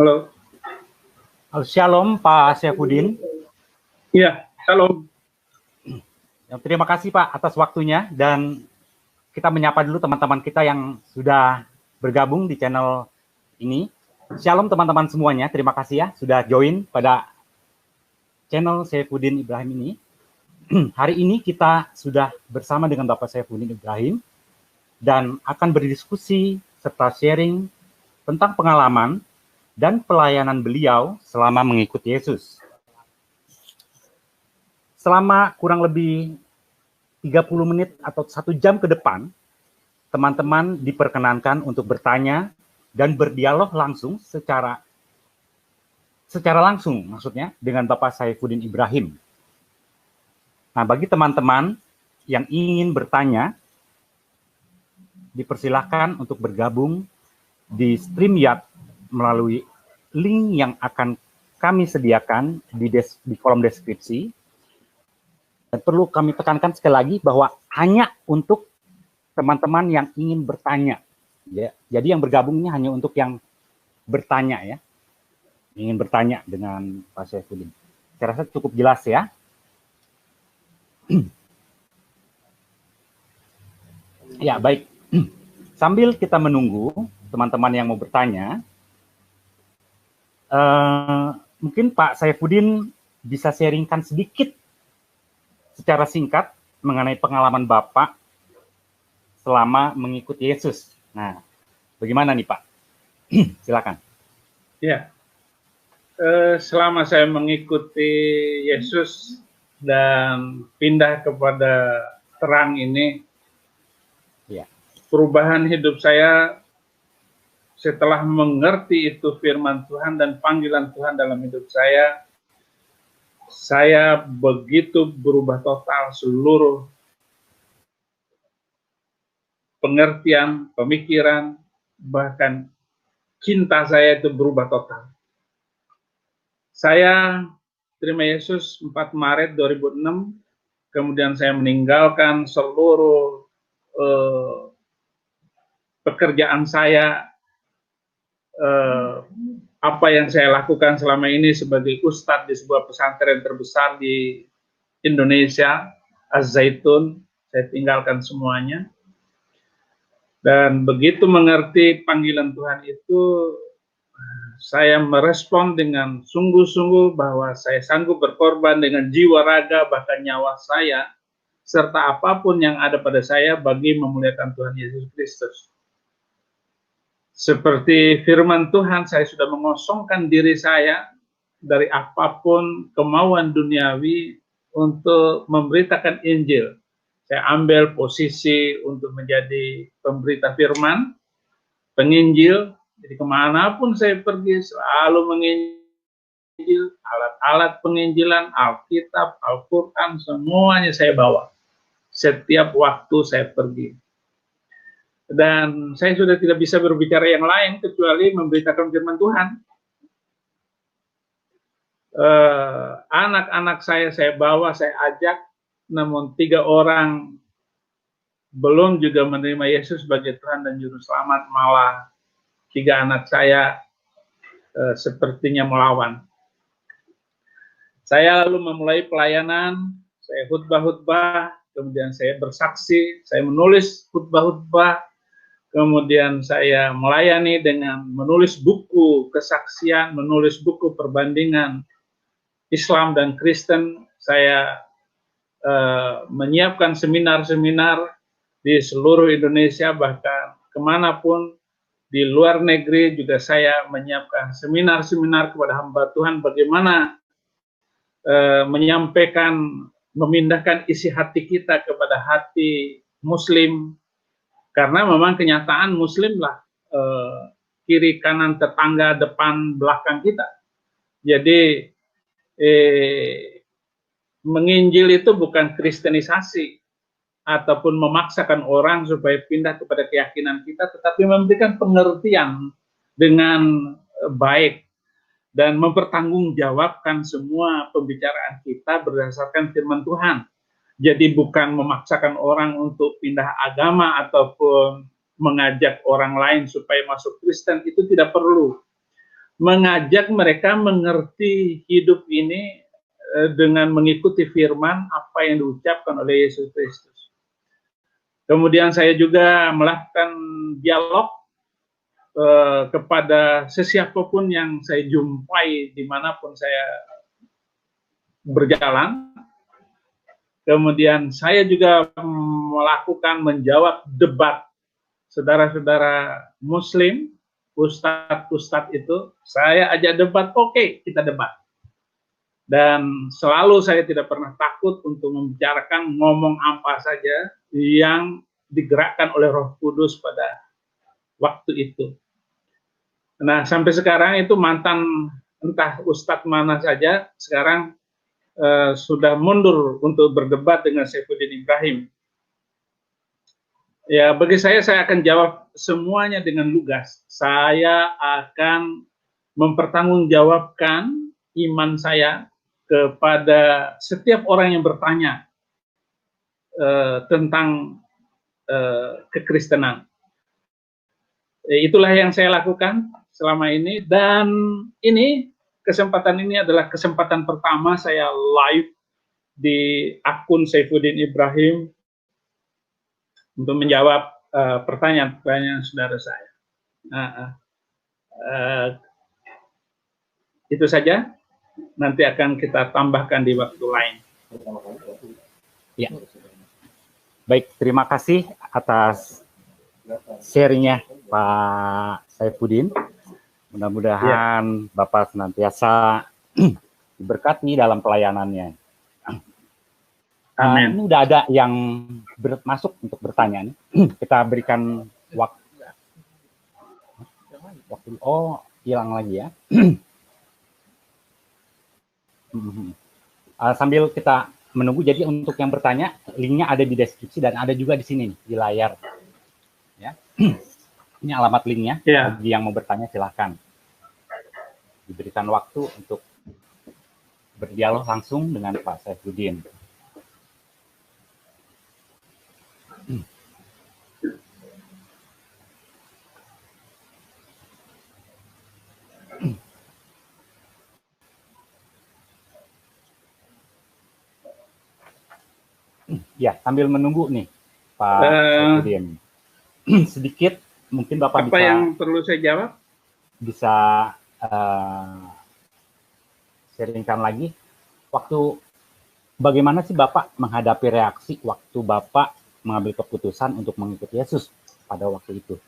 Halo. Shalom Pak Saifuddin. Iya, shalom. Terima kasih Pak atas waktunya, dan kita menyapa dulu teman-teman kita yang sudah bergabung di channel ini. Shalom teman-teman semuanya, terima kasih ya sudah join pada channel Saifuddin Ibrahim ini. Hari ini kita sudah bersama dengan Bapak Saifuddin Ibrahim dan akan berdiskusi serta sharing tentang pengalaman dan pelayanan beliau selama mengikuti Yesus. Selama kurang lebih 30 menit atau 1 jam ke depan, teman-teman diperkenankan untuk bertanya dan berdialog langsung secara langsung, maksudnya dengan Bapak Saifuddin Ibrahim. Nah, bagi teman-teman yang ingin bertanya, dipersilahkan untuk bergabung di StreamYard melalui link yang akan kami sediakan di kolom deskripsi. Dan perlu kami tekankan sekali lagi bahwa hanya untuk teman-teman yang ingin bertanya. Ya. Jadi yang bergabung ini hanya untuk yang bertanya ya. Ingin bertanya dengan Pak Saifuddin. Saya rasa cukup jelas ya. Ya, baik. Sambil kita menunggu teman-teman yang mau bertanya, mungkin Pak Saifuddin bisa sharingkan sedikit secara singkat mengenai pengalaman Bapak selama mengikuti Yesus. Nah, bagaimana nih Pak? Silakan. Ya, selama saya mengikuti Yesus dan pindah kepada terang ini, ya, perubahan hidup saya setelah mengerti itu firman Tuhan dan panggilan Tuhan dalam hidup saya begitu berubah total seluruh pengertian, pemikiran, bahkan cinta saya itu berubah total. Saya terima Yesus 4 Maret 2006, kemudian saya meninggalkan seluruh pekerjaan saya, apa yang saya lakukan selama ini sebagai ustadz di sebuah pesantren terbesar di Indonesia, Az-Zaitun, saya tinggalkan semuanya. Dan begitu mengerti panggilan Tuhan itu, saya merespon dengan sungguh-sungguh bahwa saya sanggup berkorban dengan jiwa, raga, bahkan nyawa saya, serta apapun yang ada pada saya bagi memuliakan Tuhan Yesus Kristus. Seperti firman Tuhan, saya sudah mengosongkan diri saya dari apapun kemauan duniawi untuk memberitakan Injil. Saya ambil posisi untuk menjadi pemberita firman, penginjil. Jadi kemanapun saya pergi selalu menginjil, alat-alat penginjilan, Alkitab, Al-Quran, semuanya saya bawa. Setiap waktu saya pergi. Dan saya sudah tidak bisa berbicara yang lain kecuali memberitakan firman Tuhan. Anak-anak saya bawa, saya ajak, namun 3 orang belum juga menerima Yesus sebagai Tuhan dan Juru Selamat, malah 3 anak saya sepertinya melawan. Saya lalu memulai pelayanan, saya khutbah-khutbah, kemudian saya bersaksi, saya menulis khutbah-khutbah, kemudian saya melayani dengan menulis buku kesaksian, menulis buku perbandingan Islam dan Kristen. Saya menyiapkan seminar-seminar di seluruh Indonesia, bahkan kemanapun di luar negeri juga saya menyiapkan seminar-seminar kepada hamba Tuhan bagaimana menyampaikan, memindahkan isi hati kita kepada hati Muslim. Karena memang kenyataan Muslimlah kiri kanan tetangga depan belakang kita. Jadi menginjil itu bukan kristenisasi ataupun memaksakan orang supaya pindah kepada keyakinan kita, tetapi memberikan pengertian dengan baik dan mempertanggungjawabkan semua pembicaraan kita berdasarkan firman Tuhan. Jadi bukan memaksakan orang untuk pindah agama ataupun mengajak orang lain supaya masuk Kristen, itu tidak perlu. mengajak mereka mengerti hidup ini dengan mengikuti firman apa yang diucapkan oleh Yesus Kristus. Kemudian saya juga melakukan dialog kepada sesiapapun yang saya jumpai dimanapun saya berjalan. Kemudian saya juga menjawab debat saudara-saudara Muslim, ustadz-ustadz itu, saya ajak debat, oke, kita debat. Dan selalu saya tidak pernah takut untuk membicarakan ngomong apa saja yang digerakkan oleh Roh Kudus pada waktu itu. Nah, sampai sekarang itu mantan entah ustadz mana saja, sekarang sudah mundur untuk berdebat dengan Saifuddin Ibrahim. Ya, bagi saya akan jawab semuanya dengan lugas. Saya akan mempertanggungjawabkan iman saya kepada setiap orang yang bertanya tentang kekristenan. Itulah yang saya lakukan selama ini, dan kesempatan ini adalah kesempatan pertama saya live di akun Saifuddin Ibrahim untuk menjawab pertanyaan-pertanyaan saudara saya. Itu saja. Nanti akan kita tambahkan di waktu lain. Ya. Baik, terima kasih atas sharingnya Pak Saifuddin. Mudah-mudahan Bapak senantiasa diberkati dalam pelayanannya. Amin. Ini udah ada yang masuk untuk bertanya. Kita berikan waktu. Oh, hilang lagi ya. Sambil kita menunggu, jadi untuk yang bertanya, linknya ada di deskripsi dan ada juga di sini di layar. Ya, ini alamat linknya. Yeah. Bagi yang mau bertanya silahkan. Diberikan waktu untuk berdialog langsung dengan Pak Saifuddin. Ya, sambil menunggu nih, Pak Saifuddin. Sedikit, mungkin Bapak apa yang perlu saya jawab? Bisa sharingkan lagi, bagaimana sih Bapak menghadapi reaksi waktu Bapak mengambil keputusan untuk mengikuti Yesus pada waktu itu?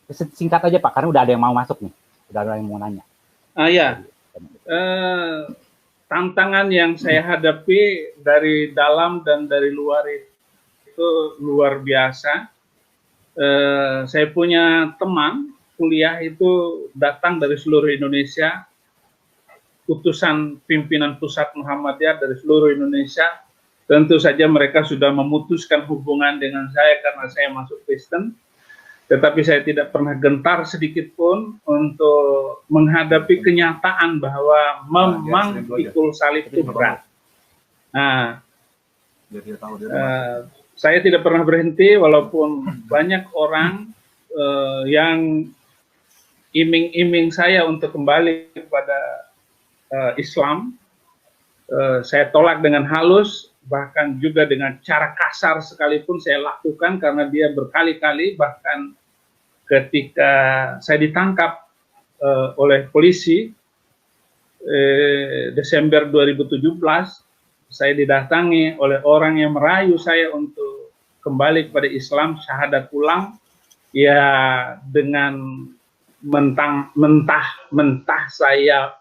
Singkat aja Pak, karena udah ada yang mau masuk nih, udah ada yang mau nanya. Ya. Tantangan yang saya hadapi dari dalam dan dari luar itu luar biasa. Saya punya teman kuliah itu datang dari seluruh Indonesia, utusan pimpinan pusat Muhammadiyah dari seluruh Indonesia. Tentu saja mereka sudah memutuskan hubungan dengan saya karena saya masuk Kristen. Tetapi saya tidak pernah gentar sedikit pun untuk menghadapi kenyataan bahwa memang pikul salib itu berat. Nah, saya tidak pernah berhenti walaupun banyak orang yang iming-iming saya untuk kembali kepada Islam. Saya tolak dengan halus, bahkan juga dengan cara kasar sekalipun saya lakukan karena dia berkali-kali, bahkan ketika saya ditangkap oleh polisi Desember 2017, saya didatangi oleh orang yang merayu saya untuk kembali kepada Islam, syahadat ulang, ya dengan mentah saya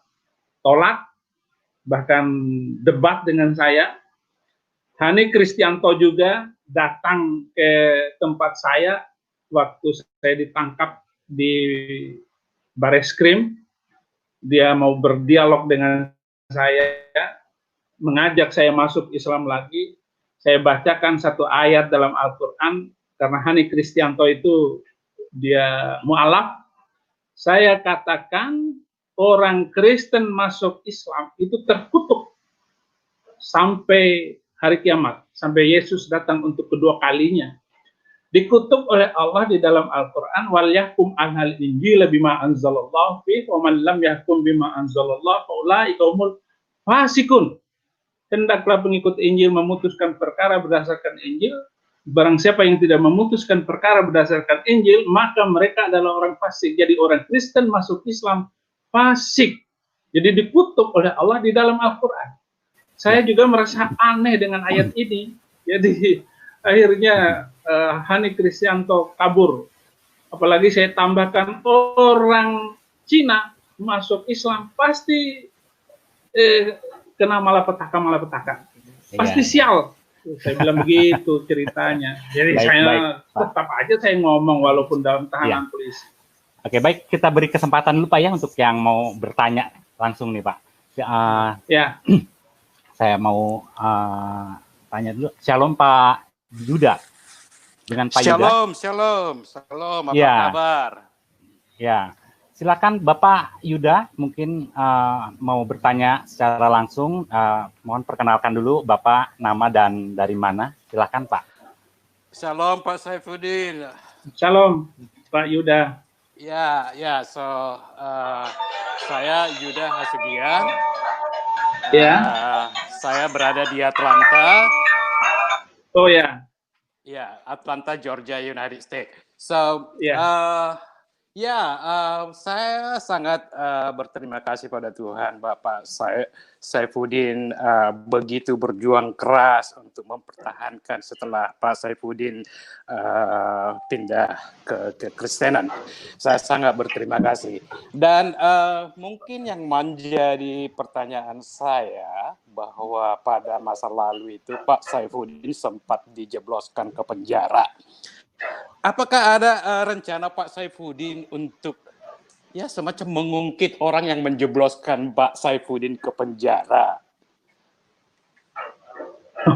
tolak, bahkan debat dengan saya. Hani Kristianto juga datang ke tempat saya waktu saya ditangkap di Bareskrim. Dia mau berdialog dengan saya, mengajak saya masuk Islam lagi. Saya bacakan satu ayat dalam Al-Quran, karena Hani Kristianto itu dia mu'alaf. Saya katakan orang Kristen masuk Islam itu terkutuk sampai hari kiamat, sampai Yesus datang untuk kedua kalinya. dikutuk oleh Allah di dalam Al-Quran, wal yahkum ahlal injil bima anzalallahu fi wa man lam yahkum bima anzalallahu faulaika humul fasikun. Hendaklah pengikut Injil memutuskan perkara berdasarkan Injil. Barang siapa yang tidak memutuskan perkara berdasarkan Injil, maka mereka adalah orang fasik. Jadi orang Kristen masuk Islam fasik. Jadi dikutuk oleh Allah di dalam Al-Quran. Saya juga merasa aneh dengan ayat ini. Jadi akhirnya Hani Kristianto kabur. Apalagi saya tambahkan orang Cina masuk Islam pasti kena malapetaka. Pasti sial. Saya bilang begitu ceritanya. Jadi saya tetap aja saya ngomong walaupun dalam tahanan polisi. Oke, baik, kita beri kesempatan dulu Pak ya untuk yang mau bertanya langsung nih Pak. Saya mau tanya dulu. Shalom Pak Yuda. Dengan Pak Yuda. Shalom. Apa kabar? Ya. Silakan Bapak Yuda, mungkin mau bertanya secara langsung. Mohon perkenalkan dulu Bapak, nama dan dari mana. Silakan Pak. Shalom Pak Saifuddin. Shalom Pak Yuda. Saya Yuda Hasugian. Saya berada di Atlanta. Oh ya. Atlanta, Georgia, United States. Saya sangat berterima kasih pada Tuhan, Bapak Saifuddin begitu berjuang keras untuk mempertahankan setelah Pak Saifuddin pindah ke Kristenan. Saya sangat berterima kasih. Dan mungkin yang menjadi pertanyaan saya bahwa pada masa lalu itu Pak Saifuddin sempat dijebloskan ke penjara. Apakah ada rencana Pak Saifuddin untuk semacam mengungkit orang yang menjebloskan Pak Saifuddin ke penjara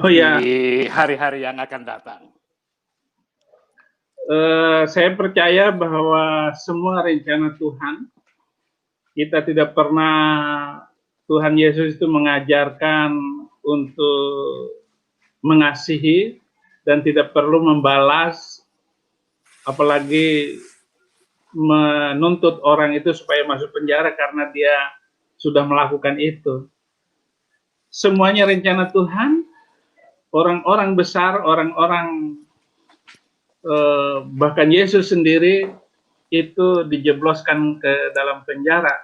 di hari-hari yang akan datang? Saya percaya bahwa semua rencana Tuhan, kita tidak pernah, Tuhan Yesus itu mengajarkan untuk mengasihi dan tidak perlu membalas, apalagi menuntut orang itu supaya masuk penjara karena dia sudah melakukan itu. Semuanya rencana Tuhan, orang-orang besar, orang-orang bahkan Yesus sendiri itu dijebloskan ke dalam penjara.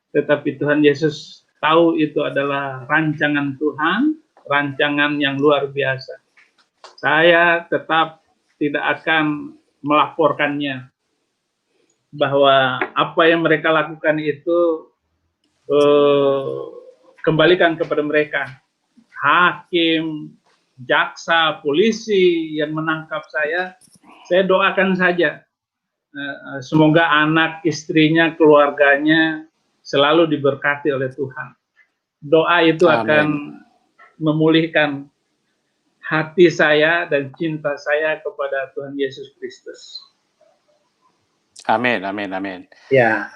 Tetapi Tuhan Yesus tahu itu adalah rancangan Tuhan, rancangan yang luar biasa. Saya tetap tidak akan melaporkannya, bahwa apa yang mereka lakukan itu kembalikan kepada mereka. Hakim, jaksa, polisi yang menangkap saya doakan saja. Semoga anak, istrinya, keluarganya selalu diberkati oleh Tuhan. Doa itu akan memulihkan hati saya dan cinta saya kepada Tuhan Yesus Kristus. Amin. Ya,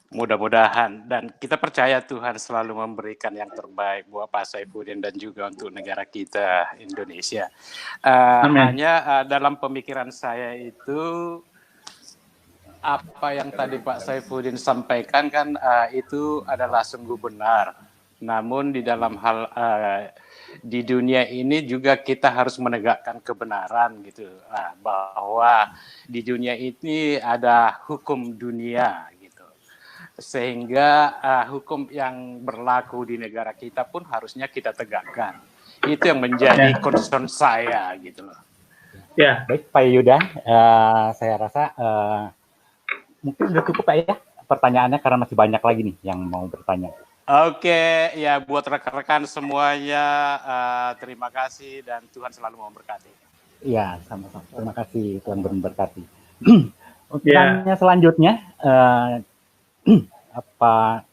mudah-mudahan, dan kita percaya Tuhan selalu memberikan yang terbaik buat Pak Saifuddin dan juga untuk negara kita Indonesia. Hanya dalam pemikiran saya itu apa yang tadi Pak Saifuddin sampaikan kan itu adalah sungguh benar. Namun di dalam hal di dunia ini juga kita harus menegakkan kebenaran gitu, bahwa di dunia ini ada hukum dunia gitu, sehingga hukum yang berlaku di negara kita pun harusnya kita tegakkan. Itu yang menjadi concern saya gitu loh. Ya, baik Pak Yuda, saya rasa mungkin sudah cukup Pak ya pertanyaannya karena masih banyak lagi nih yang mau bertanya. Oke, ya buat rekan-rekan semuanya, terima kasih dan Tuhan selalu memberkati. Iya, sama-sama. Terima kasih, Tuhan memberkati. Untuk tanya selanjutnya, Pak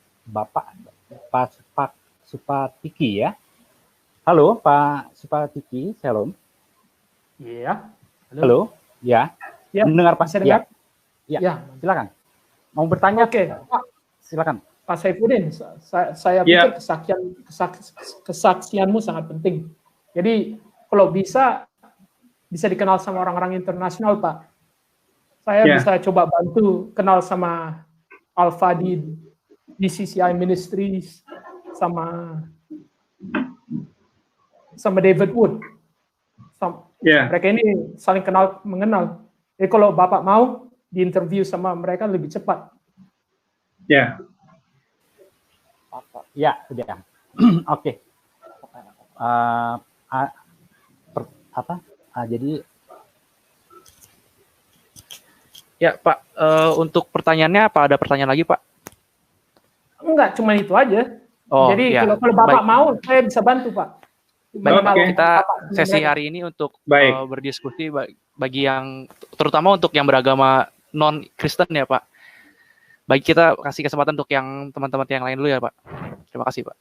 Supatiki ya? Halo, Pak Supatiki, shalom. Iya. Halo, ya. Mendengar Pak? Ya, silakan. Mau bertanya? Oke, Pak, silakan. Pak Saifuddin, saya pikir kesaksianmu sangat penting. Jadi kalau bisa bisa dikenal sama orang-orang internasional, Pak. Saya bisa coba bantu kenal sama Alpha di DCCI Ministries, sama David Wood. Mereka ini saling mengenal. Jadi kalau Bapak mau diinterview sama mereka lebih cepat. Ya, sudah. Oke. Jadi ya Pak, untuk pertanyaannya apa, ada pertanyaan lagi Pak? Enggak, cuma itu aja. Jadi kalau Bapak mau, saya bisa bantu Pak. Kita sesi hari ini untuk berdiskusi bagi yang, terutama untuk yang beragama non-Kristen ya Pak. Baik, kita kasih kesempatan untuk yang teman-teman yang lain dulu ya Pak. Terima kasih Pak.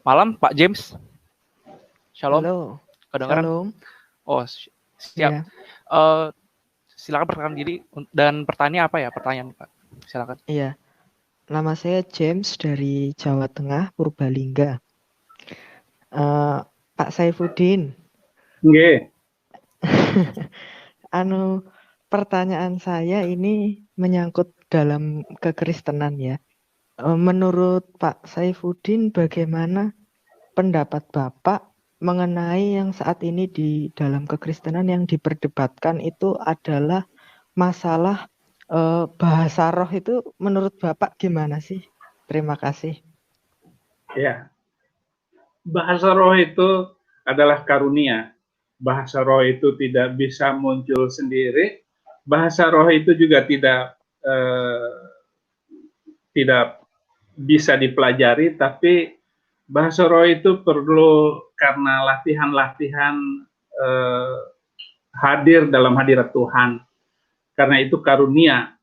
Malam Pak James. Shalom. Halo. Kedengaran? Shalom. Oh, siap. Silakan perkenalkan diri dan pertanyaan apa ya? Pertanyaan Pak. Silakan. Iya. Nama saya James dari Jawa Tengah, Purbalingga. Pak Saifuddin. Nggih. Pertanyaan saya ini menyangkut dalam kekristenan ya. Menurut Pak Saifuddin, bagaimana pendapat Bapak mengenai yang saat ini di dalam kekristenan yang diperdebatkan itu adalah masalah bahasa roh itu menurut Bapak gimana sih? Terima kasih. Ya, bahasa roh itu adalah karunia. Bahasa roh itu tidak bisa muncul sendiri. Bahasa roh itu juga tidak bisa dipelajari, tapi bahasa roh itu perlu karena latihan-latihan hadir dalam hadirat Tuhan. Karena itu karunia.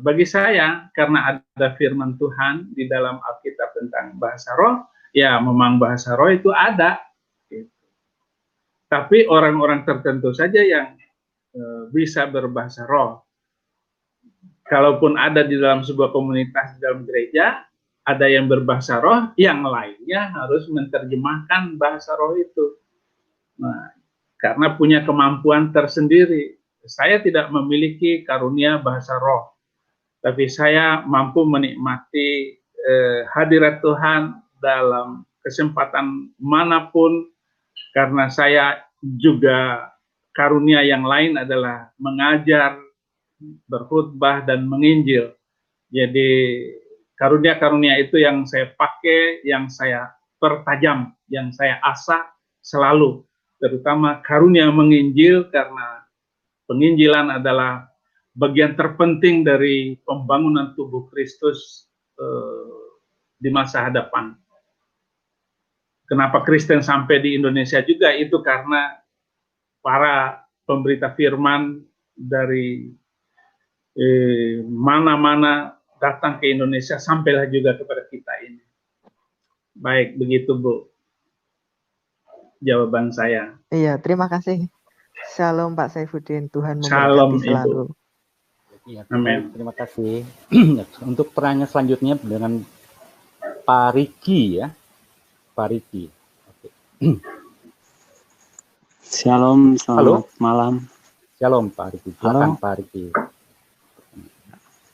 Bagi saya, karena ada firman Tuhan di dalam Alkitab tentang bahasa roh, ya memang bahasa roh itu ada. Gitu. Tapi orang-orang tertentu saja yang bisa berbahasa roh. Kalaupun ada di dalam sebuah komunitas, di dalam gereja, ada yang berbahasa roh, yang lainnya harus menerjemahkan bahasa roh itu. Nah, karena punya kemampuan tersendiri. Saya tidak memiliki karunia bahasa roh, tapi saya mampu menikmati hadirat Tuhan dalam kesempatan manapun, karena saya juga karunia yang lain adalah mengajar, berkhutbah, dan menginjil. Jadi karunia-karunia itu yang saya pakai, yang saya pertajam, yang saya asah selalu, terutama karunia menginjil, karena penginjilan adalah bagian terpenting dari pembangunan tubuh Kristus di masa hadapan. Kenapa Kristen sampai di Indonesia juga, itu karena para pemberita firman dari mana-mana datang ke Indonesia, sampailah juga kepada kita ini. Baik, begitu Bu jawaban saya. Iya, terima kasih. Shalom Pak Saifuddin, Tuhan Shalom, memberkati selalu. Ya, amin. Terima kasih. Untuk pertanyaan selanjutnya dengan Pak Riki ya. Pak Riki. Oke. Shalom, selamat malam. Shalom Pak Riki. Silakan Pak Riki.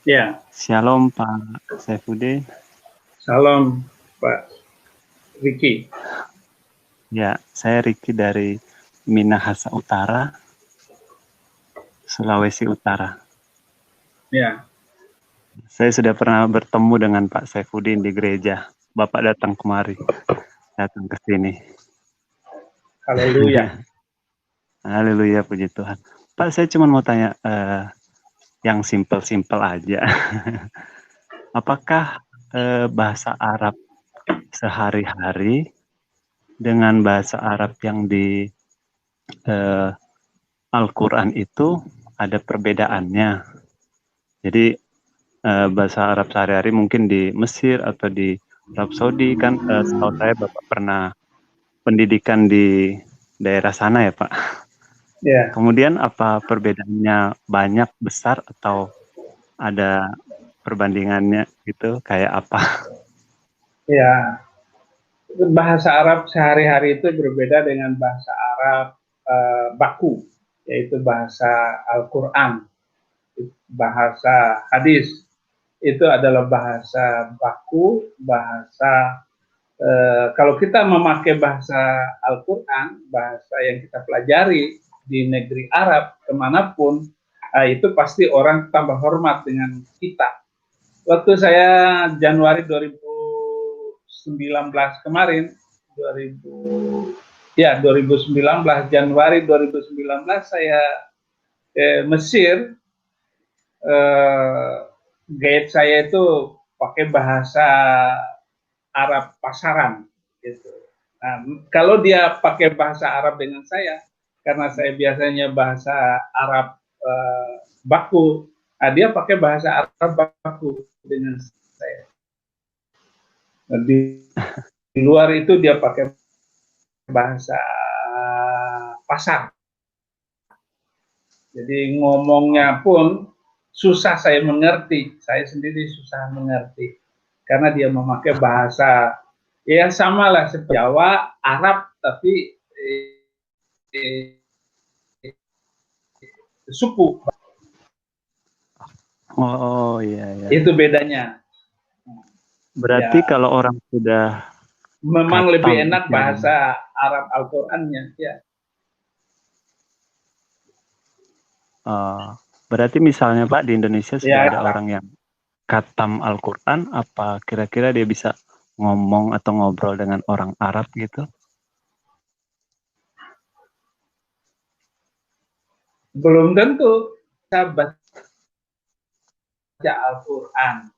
Ya. Shalom Pak Saifuddin. Shalom Pak Riki. Ya, saya Riki dari Minahasa Utara, Sulawesi Utara. Ya. Saya sudah pernah bertemu dengan Pak Saifuddin di gereja. Bapak datang kemari, datang ke sini. Haleluya. Haleluya, puji Tuhan. Pak, saya cuma mau tanya yang simpel-simpel aja. Apakah bahasa Arab sehari-hari dengan bahasa Arab yang di Al-Quran itu ada perbedaannya? Jadi bahasa Arab sehari-hari mungkin di Mesir atau di Arab Saudi kan, setahu saya Bapak pernah pendidikan di daerah sana ya Pak. Ya. Kemudian apa perbedaannya banyak, besar, atau ada perbandingannya gitu, kayak apa? Ya, bahasa Arab sehari-hari itu berbeda dengan bahasa Arab baku, yaitu bahasa Al-Quran, bahasa hadis. Itu adalah bahasa baku, bahasa kalau kita memakai bahasa Al-Quran, bahasa yang kita pelajari di negeri Arab, kemanapun, itu pasti orang tambah hormat dengan kita. Waktu saya Januari 2019 kemarin, 2019 Januari 2019 saya Mesir, guide saya itu pakai bahasa Arab pasaran, gitu. Nah, kalau dia pakai bahasa Arab dengan saya, karena saya biasanya bahasa Arab baku, nah dia pakai bahasa Arab baku dengan saya. Nah, di luar itu dia pakai bahasa pasar. Jadi ngomongnya pun susah saya mengerti, saya sendiri susah mengerti. Karena dia memakai bahasa, ya sama lah seperti Jawa, Arab, tapi suku. Oh iya, iya. Itu bedanya. Berarti ya, kalau orang sudah memang lebih enak bahasa Arab Al-Qurannya, ya. Berarti misalnya Pak di Indonesia sudah ada orang yang khatam Al-Quran, apa kira-kira dia bisa ngomong atau ngobrol dengan orang Arab gitu? Belum tentu. Kita baca Al-Quran,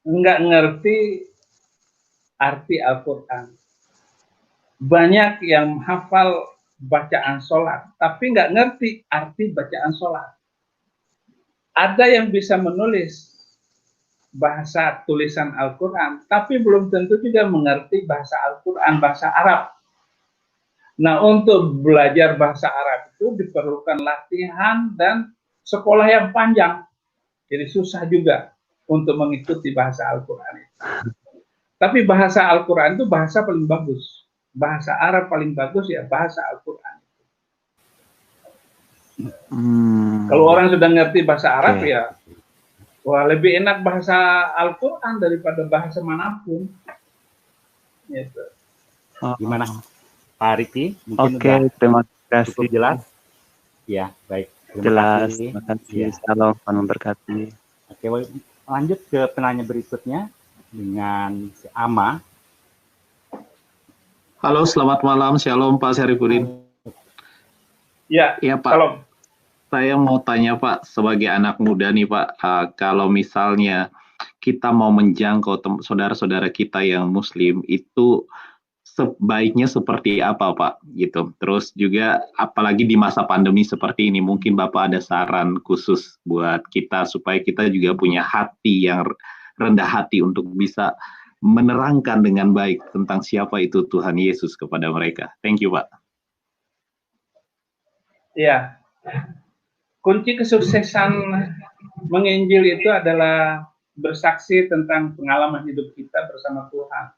nggak ngerti arti Al-Quran. Banyak yang hafal bacaan sholat, tapi nggak ngerti arti bacaan sholat. Ada yang bisa menulis bahasa tulisan Al-Quran, tapi belum tentu juga mengerti bahasa Al-Quran, bahasa Arab. Nah, untuk belajar bahasa Arab itu diperlukan latihan dan sekolah yang panjang. Jadi susah juga untuk mengikuti bahasa Al-Quran itu. Tapi bahasa Al-Quran itu bahasa paling bagus. Bahasa Arab paling bagus ya bahasa Al-Quran. Kalau orang sudah ngerti bahasa Arab ya, wah lebih enak bahasa Al-Quran daripada bahasa manapun. Gitu. Gimana Pak Riki? Oke, terima kasih. Cukup jelas? Ya, baik. Jelas, terima kasih. Salam, Tuhan memberkati. Oke, lanjut ke penanya berikutnya dengan si Ama. Halo, selamat malam. Shalom Pak Syarifudin. Ya, Pak. Shalom. Saya mau tanya Pak, sebagai anak muda nih Pak, kalau misalnya kita mau menjangkau saudara-saudara kita yang Muslim, itu sebaiknya seperti apa Pak? Gitu. Terus juga apalagi di masa pandemi seperti ini, mungkin Bapak ada saran khusus buat kita supaya kita juga punya hati yang rendah hati untuk bisa menerangkan dengan baik tentang siapa itu Tuhan Yesus kepada mereka. Thank you Pak. Ya. Kunci kesuksesan menginjil itu adalah bersaksi tentang pengalaman hidup kita bersama Tuhan.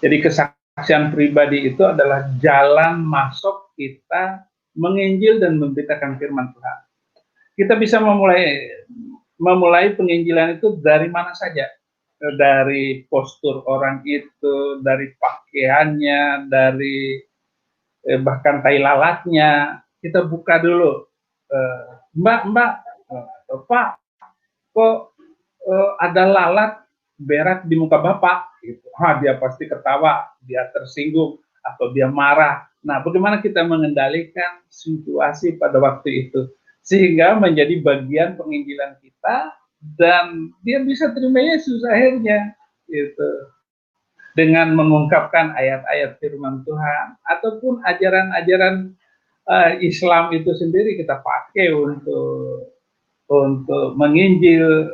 Jadi kesaksian pribadi itu adalah jalan masuk kita menginjil dan memberitakan firman Tuhan. Kita bisa memulai penginjilan itu dari mana saja. Dari postur orang itu, dari pakaiannya, dari bahkan tai lalatnya. Kita buka dulu. Mbak, Pak, kok ada lalat berak di muka Bapak? Gitu. Dia pasti ketawa, dia tersinggung, atau dia marah. Nah, bagaimana kita mengendalikan situasi pada waktu itu? Sehingga menjadi bagian penginjilan kita, dan dia bisa terima Yesus akhirnya. Gitu. Dengan mengungkapkan ayat-ayat firman Tuhan, ataupun ajaran-ajaran Islam itu sendiri kita pakai untuk menginjil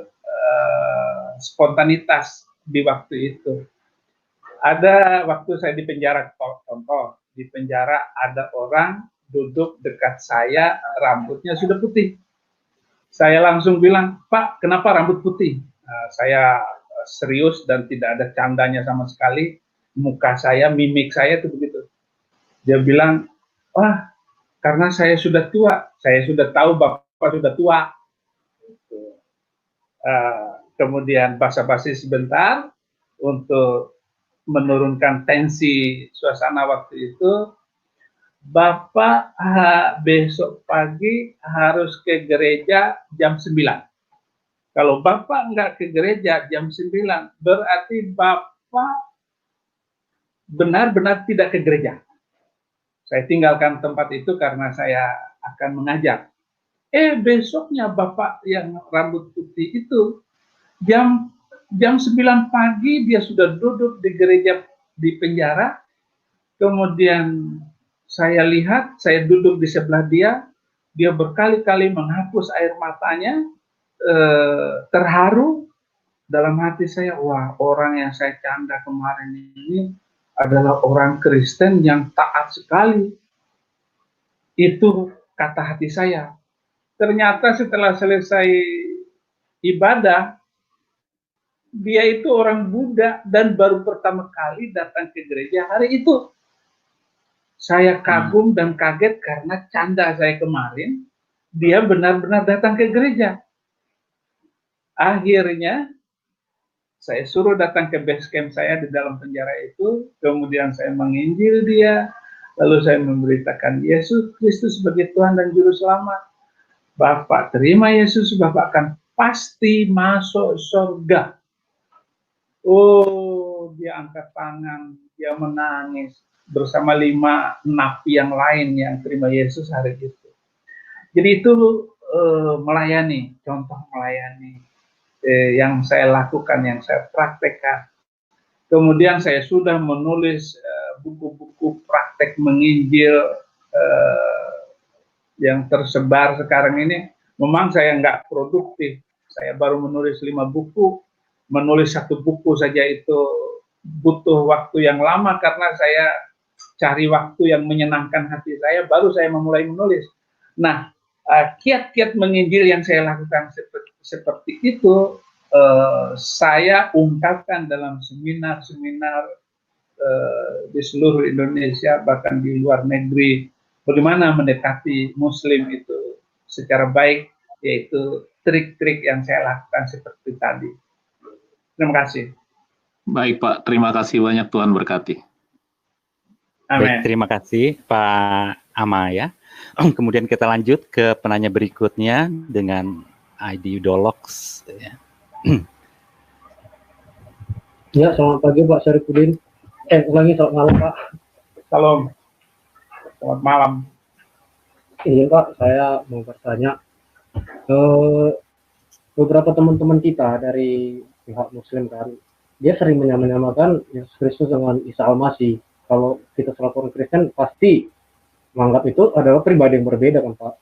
spontanitas di waktu itu. Ada waktu saya di penjara, contoh di penjara ada orang duduk dekat saya, rambutnya sudah putih. Saya langsung bilang, Pak, kenapa rambut putih? Saya serius dan tidak ada candanya sama sekali. Muka saya, mimik saya itu begitu. Dia bilang, wah, karena saya sudah tua, saya sudah tahu Bapak sudah tua. Kemudian basa-basi sebentar untuk menurunkan tensi suasana waktu itu. Bapak besok pagi harus ke gereja jam 9. Kalau Bapak nggak ke gereja jam 9, berarti Bapak benar-benar tidak ke gereja. Saya tinggalkan tempat itu karena saya akan mengajar. Besoknya Bapak yang rambut putih itu jam 9 pagi dia sudah duduk di gereja di penjara. Kemudian saya lihat, saya duduk di sebelah dia berkali-kali menghapus air matanya, terharu. Dalam hati saya, wah, orang yang saya canda kemarin ini adalah orang Kristen yang taat sekali. Itu kata hati saya. Ternyata setelah selesai ibadah, dia itu orang Buddha dan baru pertama kali datang ke gereja hari itu. Saya kagum dan kaget karena canda saya kemarin, dia benar-benar datang ke gereja. Akhirnya, saya suruh datang ke base camp saya di dalam penjara itu, kemudian saya menginjil dia, lalu saya memberitakan Yesus Kristus sebagai Tuhan dan Juru Selamat. Bapak terima Yesus, Bapak akan pasti masuk surga. Oh, dia angkat tangan, dia menangis bersama 5 napi yang lain yang terima Yesus hari itu. Jadi itu melayani, contoh melayani yang saya lakukan, yang saya praktekkan. Kemudian saya sudah menulis buku-buku praktek menginjil yang tersebar sekarang ini. Memang saya nggak produktif, saya baru menulis 5 buku, menulis 1 buku saja itu butuh waktu yang lama karena saya cari waktu yang menyenangkan hati saya, baru saya memulai menulis. Nah, kiat-kiat menginjil yang saya lakukan seperti itu, saya ungkapkan dalam seminar-seminar di seluruh Indonesia, bahkan di luar negeri, bagaimana mendekati Muslim itu secara baik, yaitu trik-trik yang saya lakukan seperti tadi. Terima kasih. Baik Pak, terima kasih banyak, Tuhan berkati. Baik, terima kasih Pak Amaya. Kemudian kita lanjut ke penanya berikutnya dengan ID Udolox. Ya, selamat pagi Pak Syarifudin. Selamat malam Pak. Salam. Selamat malam. Iya Pak, saya mau bertanya. Beberapa teman-teman kita dari pihak Muslim kan, dia sering menyamakan Yesus Kristus dengan Isa Al-Masih. Kalau kita selaku orang Kristen pasti menganggap itu adalah pribadi yang berbeda kan Pak.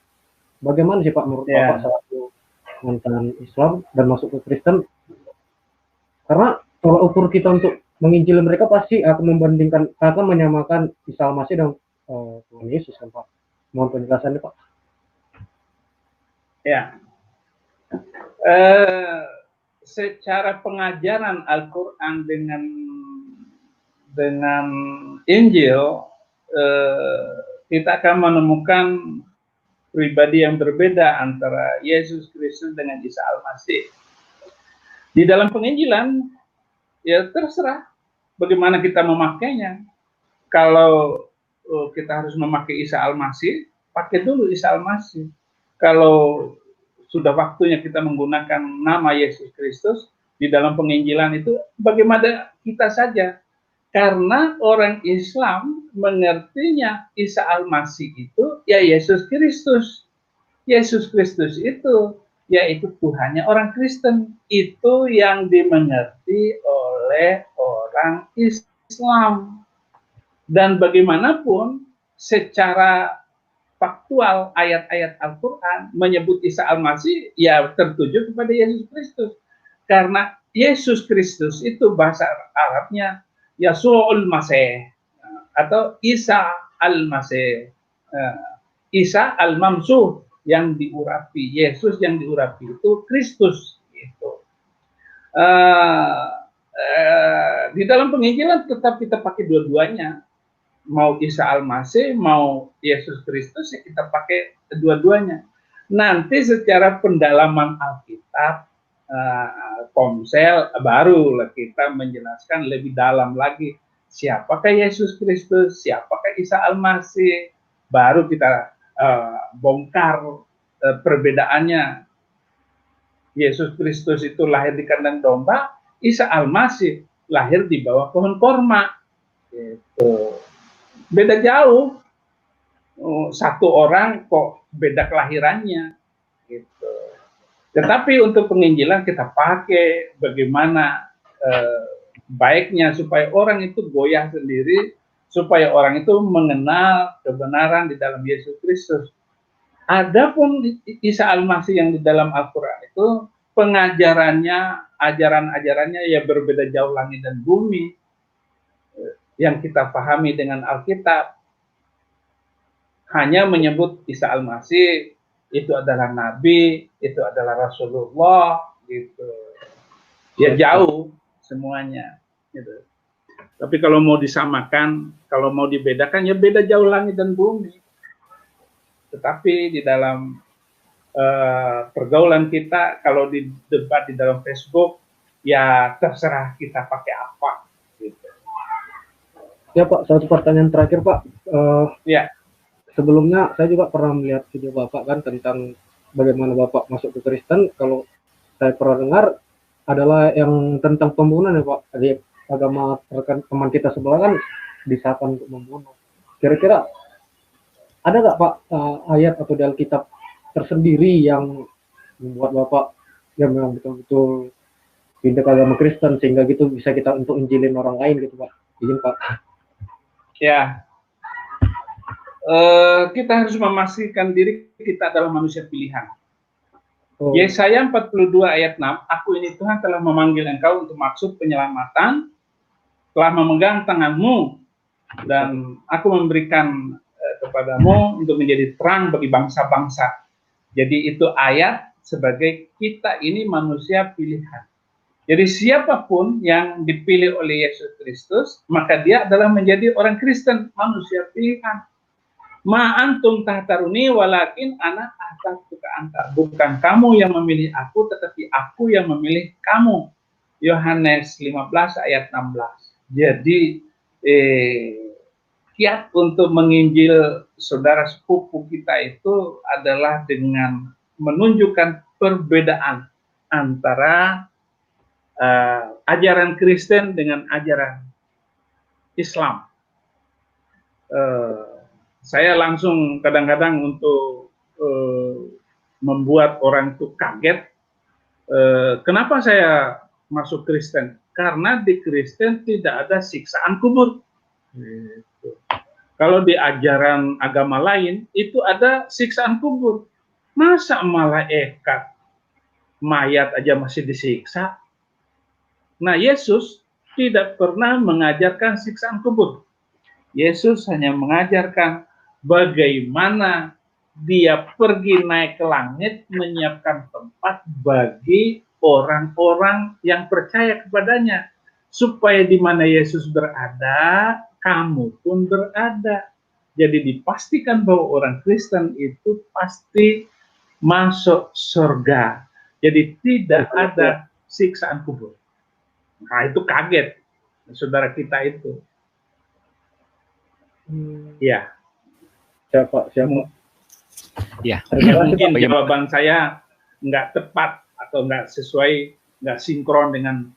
Bagaimana sih Pak menurut Bapak selaku mantan Islam dan masuk ke Kristen? Karena kalau ukur kita untuk menginjil mereka pasti akan menyamakan Isa Al-Masih dan Tuhan Yesus kan Pak. Mohon penjelasannya Pak. Ya. Secara pengajaran Al-Quran dengan Injil, kita akan menemukan pribadi yang berbeda antara Yesus Kristus dengan Isa Al-Masih. Di dalam penginjilan, ya terserah bagaimana kita memakainya. Kalau kita harus memakai Isa Al-Masih, pakai dulu Isa Al-Masih. Kalau sudah waktunya kita menggunakan nama Yesus Kristus di dalam penginjilan itu, bagaimana kita saja. Karena orang Islam mengertinya Isa Al-Masih itu ya Yesus Kristus. Yesus Kristus itu yaitu Tuhannya orang Kristen. Itu yang dimengerti oleh orang Islam. Dan bagaimanapun secara faktual ayat-ayat Al-Quran menyebut Isa Al-Masih ya tertuju kepada Yesus Kristus. Karena Yesus Kristus itu bahasa Arabnya Yasu'ul Masih atau Isa Al-Masih, Isa Al-Mamsuh yang diurapi, Yesus yang diurapi itu Kristus. Gitu. Di dalam penginjilan tetap kita pakai dua-duanya, mau Isa Al-Masih, mau Yesus Kristus, ya kita pakai dua-duanya. Nanti secara pendalaman Alkitab, Komsel, barulah kita menjelaskan lebih dalam lagi siapakah Yesus Kristus, siapakah Isa Al-Masih, baru kita bongkar perbedaannya. Yesus Kristus itu lahir di kandang domba, Isa Al-Masih lahir di bawah pohon korma. Gitu. Beda jauh. Satu orang kok beda kelahirannya. Gitu. Tetapi untuk penginjilan kita pakai bagaimana baiknya supaya orang itu goyah sendiri, supaya orang itu mengenal kebenaran di dalam Yesus Kristus. Adapun Isa Al-Masih yang di dalam Al-Quran itu pengajarannya, ajaran-ajarannya ya berbeda jauh langit dan bumi. Yang kita pahami dengan Alkitab hanya menyebut Isa Al-Masih itu adalah Nabi, itu adalah Rasulullah, gitu. Ya jauh semuanya. Gitu. Tapi kalau mau disamakan, kalau mau dibedakan, ya beda jauh langit dan bumi. Tetapi di dalam pergaulan kita, kalau di debat di dalam Facebook, ya terserah kita pakai apa. Gitu. Ya Pak, satu pertanyaan terakhir Pak. Ya. Sebelumnya saya juga pernah melihat video Bapak kan tentang bagaimana Bapak masuk ke Kristen. Kalau saya pernah dengar adalah yang tentang pembunuhan ya Pak. Jadi agama rekan teman kita sebelah kan disahkan untuk membunuh. Kira-kira ada nggak Pak ayat atau di Alkitab tersendiri yang membuat Bapak yang memang betul-betul pindah ke agama Kristen sehingga gitu bisa kita untuk injilin orang lain gitu Pak? Izin Pak. Ya, kita harus memastikan diri kita adalah manusia pilihan. Yesaya 42 ayat 6, aku ini Tuhan telah memanggil engkau untuk maksud penyelamatan, telah memegang tanganmu, dan aku memberikan kepadamu untuk menjadi terang bagi bangsa-bangsa. Jadi itu ayat sebagai kita ini manusia pilihan. Jadi siapapun yang dipilih oleh Yesus Kristus, maka dia adalah menjadi orang Kristen, manusia pilihan. Ma antum tahtaruni walakin ana ahtartuka anta. Bukan kamu yang memilih aku, tetapi aku yang memilih kamu. Yohanes 15 ayat 16. Jadi kiat untuk menginjil saudara sepupu kita itu adalah dengan menunjukkan perbedaan antara ajaran Kristen dengan ajaran Islam. Saya langsung kadang-kadang untuk membuat orang itu kaget. Kenapa saya masuk Kristen? Karena di Kristen tidak ada siksaan kubur. Gitu. Kalau di ajaran agama lain itu ada siksaan kubur. Masa malaikat mayat aja masih disiksa? Nah, Yesus tidak pernah mengajarkan siksaan kubur. Yesus hanya mengajarkan bagaimana dia pergi naik ke langit menyiapkan tempat bagi orang-orang yang percaya kepadanya, supaya di mana Yesus berada, kamu pun berada. Jadi dipastikan bahwa orang Kristen itu pasti masuk surga. Jadi tidak ada siksaan kubur. Nah, itu kaget saudara kita itu. Ya. Siapa? Ya. Mungkin jawaban saya nggak tepat atau nggak sesuai, nggak sinkron dengan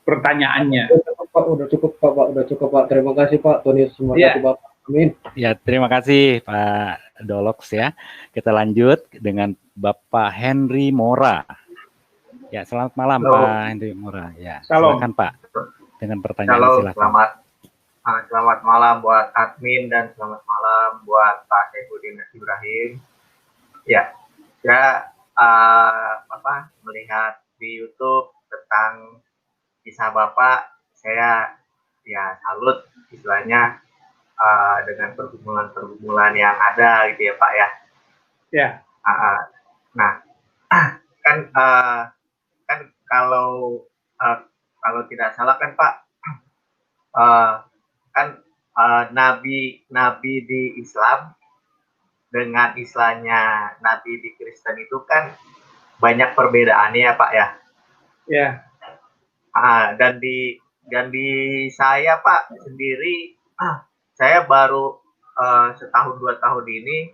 pertanyaannya. Udah cukup Pak. Terima kasih Pak. Tuhan Yesus memberkati Bapak. Amin. Ya, terima kasih Pak Dolox ya. Kita lanjut dengan Bapak Henry Mora. Ya, selamat malam Pak Henry Mora. Ya, silakan Pak dengan pertanyaan. Silakan. Selamat malam buat admin dan selamat malam buat Pak Saifuddin Ibrahim. Ya, saya melihat di YouTube tentang kisah Bapak, saya ya salut istilahnya dengan pergumulan-pergumulan yang ada gitu ya Pak ya. Ya. Nah, kan kalau tidak salah kan Pak, kan nabi di Islam dengan istilahnya nabi di Kristen itu kan banyak perbedaannya ya Pak ya. Ya. Dan di saya Pak sendiri, saya baru setahun 2 tahun ini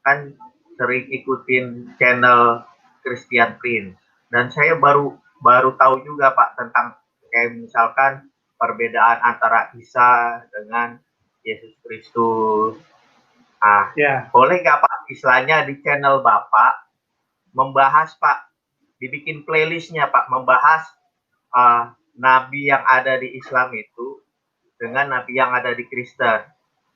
kan sering ikutin channel Christian Prince, dan saya baru tahu juga Pak tentang kayak misalkan perbedaan antara Isa dengan Yesus Kristus. Boleh nggak Pak istilahnya di channel Bapak membahas Pak, dibikin playlistnya Pak, membahas nabi yang ada di Islam itu dengan nabi yang ada di Kristen,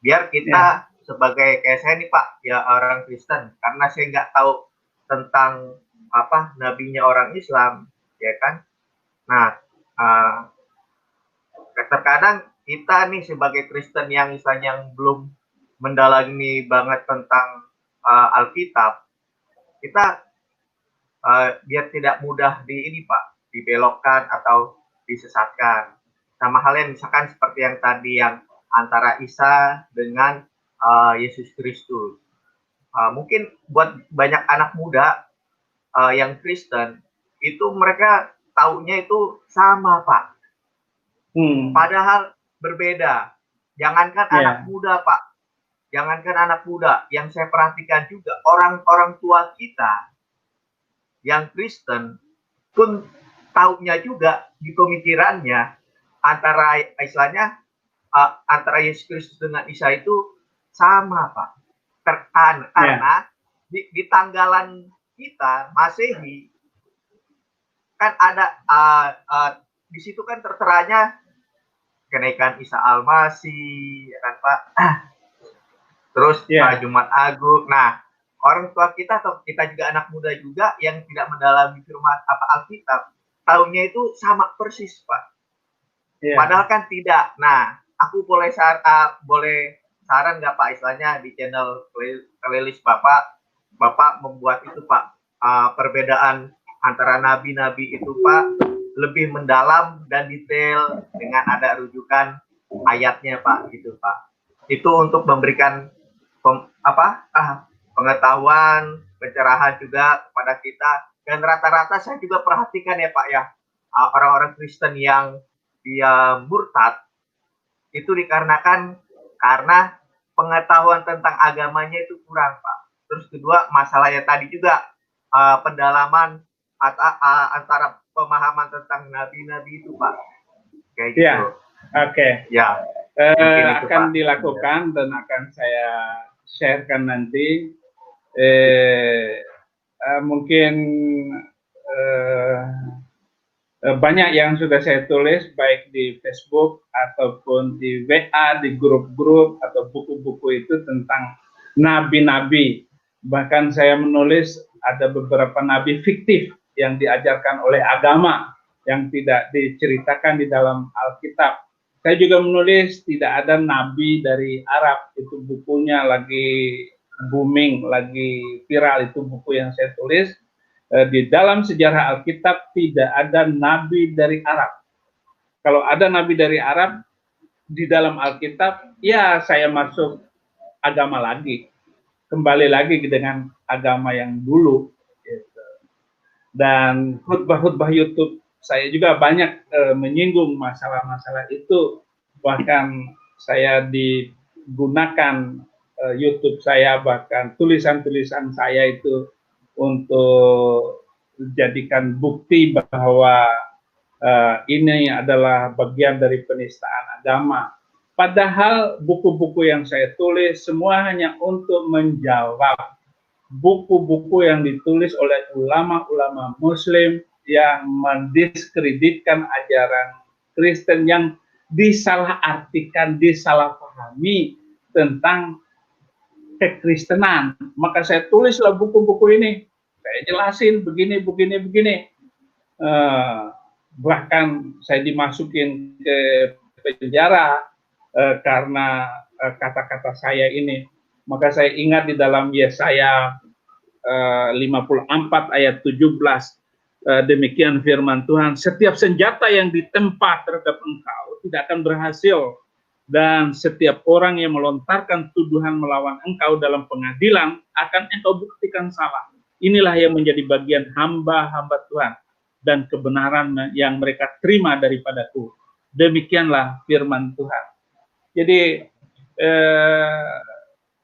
biar kita sebagai kayak saya nih Pak ya orang Kristen, karena saya nggak tahu tentang apa nabinya orang Islam ya kan. Nah terkadang kita nih sebagai Kristen yang misalnya yang belum mendalami banget tentang Alkitab, kita biar tidak mudah dibelokkan atau disesatkan. Sama halnya misalkan seperti yang tadi yang antara Isa dengan Yesus Kristus. Mungkin buat banyak anak muda yang Kristen itu mereka taunya itu sama Pak. Padahal berbeda. Jangankan anak muda Pak, jangankan anak muda, yang saya perhatikan juga orang tua kita yang Kristen pun taunya juga di pemikirannya antara istilahnya antara Yesus Kristus dengan Isa itu sama Pak. Karena di tanggalan kita Masehi kan ada di situ kan terteranya kenaikan Isa Al-Masih ya kan Pak. Terus Jumat Agung. Nah, orang tua kita atau kita juga anak muda juga yang tidak mendalami firman Alkitab, taunya itu sama persis Pak. Padahal kan tidak. Nah, aku boleh saran nggak Pak istilahnya di channel playlist Bapak membuat itu Pak, perbedaan antara nabi-nabi itu Pak lebih mendalam dan detail dengan ada rujukan ayatnya Pak gitu Pak. Itu untuk memberikan pengetahuan, pencerahan juga kepada kita. Dan rata-rata saya juga perhatikan ya Pak ya, orang-orang Kristen yang dia murtad itu dikarenakan karena pengetahuan tentang agamanya itu kurang Pak. Terus kedua masalahnya tadi juga pendalaman antara pemahaman tentang nabi-nabi itu Pak. Kayak gitu. Oke. Ya. Akan dilakukan dan akan saya sharekan nanti. Mungkin banyak yang sudah saya tulis baik di Facebook ataupun di WA, di grup-grup atau buku-buku itu tentang nabi-nabi. Bahkan saya menulis ada beberapa nabi fiktif yang diajarkan oleh agama yang tidak diceritakan di dalam Alkitab. Saya juga menulis tidak ada nabi dari Arab, itu bukunya lagi booming, lagi viral, itu buku yang saya tulis. Di dalam sejarah Alkitab tidak ada nabi dari Arab. Kalau ada nabi dari Arab di dalam Alkitab, ya saya masuk agama lagi, kembali lagi dengan agama yang dulu. Gitu. Dan khutbah-khutbah YouTube saya juga banyak menyinggung masalah-masalah itu. Bahkan saya digunakan YouTube saya, bahkan tulisan-tulisan saya itu untuk dijadikan bukti bahwa ini adalah bagian dari penistaan agama. Padahal buku-buku yang saya tulis semua hanya untuk menjawab buku-buku yang ditulis oleh ulama-ulama Muslim yang mendiskreditkan ajaran Kristen, yang disalahartikan, disalahpahami tentang kekristenan. Maka saya tulislah buku-buku ini, saya jelasin begini. Bahkan saya dimasukin ke penjara karena kata-kata saya ini. Maka saya ingat di dalam Yesaya 54 ayat 17, Demikian firman Tuhan, setiap senjata yang ditempa terhadap engkau tidak akan berhasil, dan setiap orang yang melontarkan tuduhan melawan engkau dalam pengadilan akan engkau buktikan salah. Inilah yang menjadi bagian hamba-hamba Tuhan dan kebenaran yang mereka terima daripadaku. Demikianlah firman Tuhan. Jadi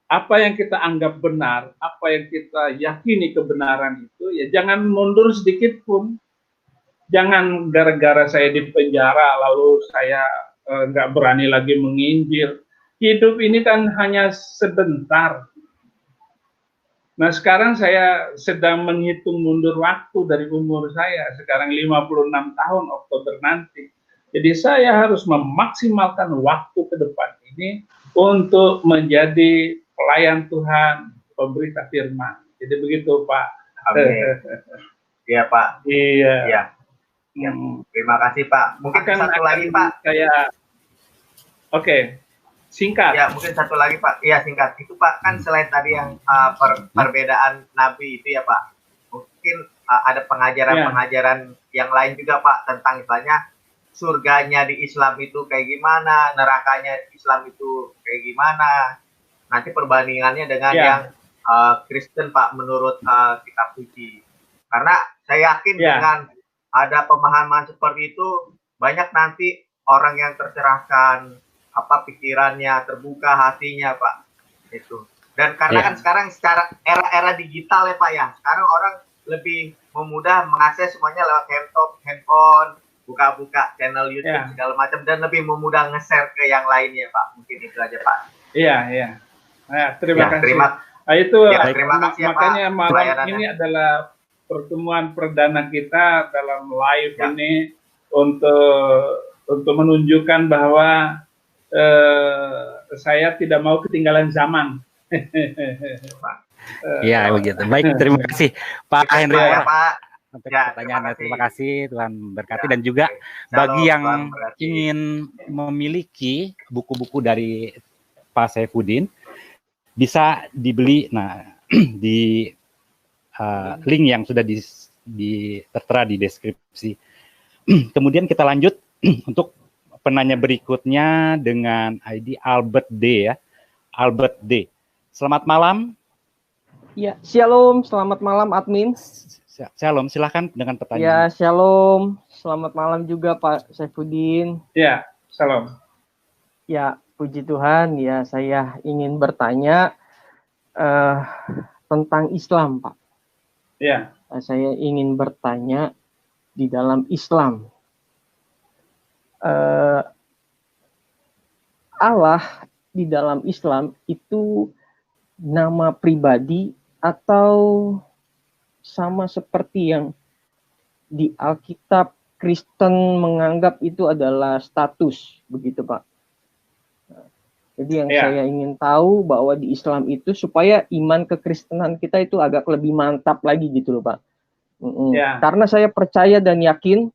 apa yang kita anggap benar, apa yang kita yakini kebenaran itu, ya jangan mundur sedikit pun. Jangan gara-gara saya di penjara lalu saya nggak berani lagi menginjil. Hidup ini kan hanya sebentar. Nah, sekarang saya sedang menghitung mundur waktu dari umur saya. Sekarang 56 tahun Oktober nanti. Jadi saya harus memaksimalkan waktu ke depan ini untuk menjadi pelayan Tuhan, pemberita firman. Jadi begitu, Pak. Amin. Iya, Pak. Iya. Iya. Ya, terima kasih, Pak. Mungkin satu lagi, Pak. Oke. Singkat. Ya, mungkin satu lagi, Pak. Iya, singkat. Itu, Pak, kan selain tadi yang perbedaan nabi itu ya, Pak. Mungkin ada pengajaran-pengajaran yang lain juga, Pak, tentang misalnya surganya di Islam itu kayak gimana, nerakanya di Islam itu kayak gimana. Nanti perbandingannya dengan yang Kristen, Pak, menurut kitab suci. Karena saya yakin dengan ada pemahaman seperti itu, banyak nanti orang yang tercerahkan, pikirannya, terbuka hatinya, Pak. Itu. Dan karena kan sekarang secara era digital ya, Pak, ya. Sekarang orang lebih memudah mengakses semuanya lewat handphone, buka-buka channel YouTube segala macam, dan lebih memudah nge-share ke yang lainnya, Pak. Mungkin itu aja, Pak. Iya. Nah, terima kasih. Terima kasih ya, makanya Pak, malam ini adalah pertemuan perdana kita dalam live ini untuk menunjukkan bahwa saya tidak mau ketinggalan zaman. Iya, begitu. Baik, terima kasih Pak Henry. Untuk pertanyaannya, terima kasih, Tuhan berkati. Dan juga bagi yang ingin memiliki buku-buku dari Pak Saifuddin, bisa dibeli di link yang sudah tertera di deskripsi. Kemudian kita lanjut untuk penanya berikutnya dengan ID Albert D ya. Albert D. Selamat malam. Ya, shalom, selamat malam admin. Shalom, silahkan dengan pertanyaan. Ya, shalom, selamat malam juga Pak Saifuddin. Ya, shalom. Ya, puji Tuhan, ya saya ingin bertanya tentang Islam, Pak. Ya. Saya ingin bertanya di dalam Islam. Allah di dalam Islam itu nama pribadi atau sama seperti yang di Alkitab Kristen menganggap itu adalah status, begitu Pak? Jadi yang saya ingin tahu bahwa di Islam itu supaya iman kekristenan kita itu agak lebih mantap lagi gitu loh Pak. Karena saya percaya dan yakin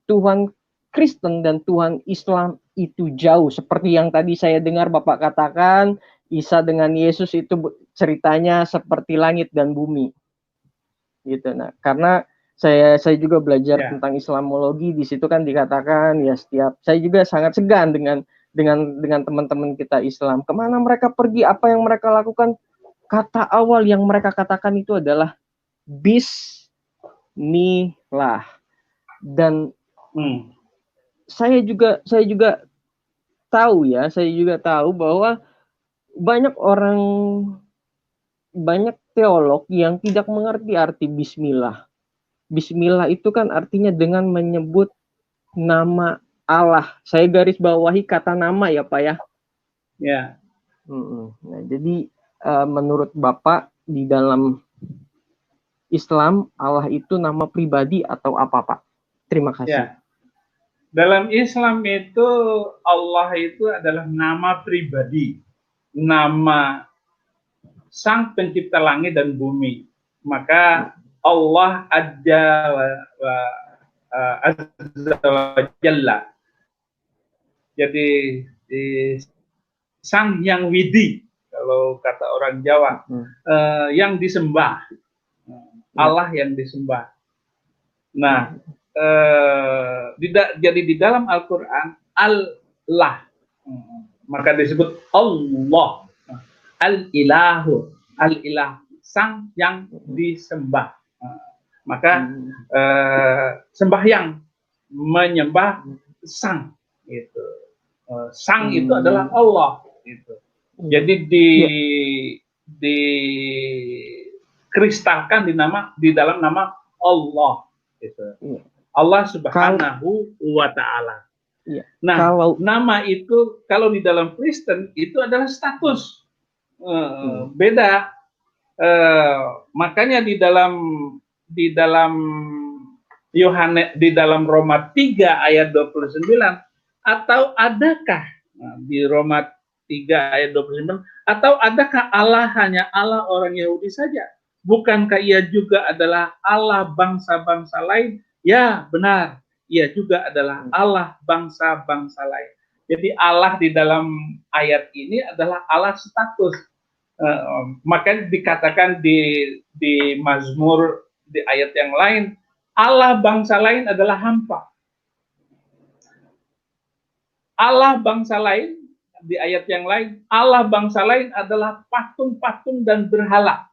Tuhan Kristen dan Tuhan Islam itu jauh. Seperti yang tadi saya dengar Bapak katakan, Isa dengan Yesus itu ceritanya seperti langit dan bumi. Gitu. Nah, karena saya juga belajar tentang Islamologi, di situ kan dikatakan ya saya juga sangat segan dengan teman-teman kita Islam. Kemana mereka pergi, apa yang mereka lakukan? Kata awal yang mereka katakan itu adalah Bismillah. Dan saya juga tahu bahwa banyak teolog yang tidak mengerti arti Bismillah. Bismillah itu kan artinya dengan menyebut nama Allah. Saya garis bawahi kata nama ya Pak ya. Ya. Nah, jadi menurut Bapak di dalam Islam Allah itu nama pribadi atau apa Pak? Terima kasih. Ya. Dalam Islam itu Allah itu adalah nama pribadi, nama Sang Pencipta langit dan bumi. Maka Allah Azza wa Jalla. Jadi Sang Yang Widi, kalau kata orang Jawa, yang disembah, Allah yang disembah. Nah, jadi di dalam Al-Quran Allah, maka disebut Allah, Al-Ilahu, Al-Ilah, sang yang disembah. Maka sembahyang, menyembah sang, gitu. Sang itu adalah Allah, gitu. Jadi dikristalkan di dalam nama Allah, gitu. Allah Subhanahu wa Ta'ala. Nah, nama itu kalau di dalam Kristen itu adalah status, beda. Makanya di dalam Yohanes, di dalam Roma 3 ayat 29, atau adakah di Roma 3 ayat 29, atau adakah Allah hanya Allah orang Yahudi saja? Bukankah ia juga adalah Allah bangsa-bangsa lain? Ya, benar. Ia juga adalah Allah bangsa-bangsa lain. Jadi Allah di dalam ayat ini adalah Allah status. Makanya dikatakan di Mazmur di ayat yang lain, Allah bangsa lain adalah hampa. Allah bangsa lain di ayat yang lain, Allah bangsa lain adalah patung-patung dan berhala.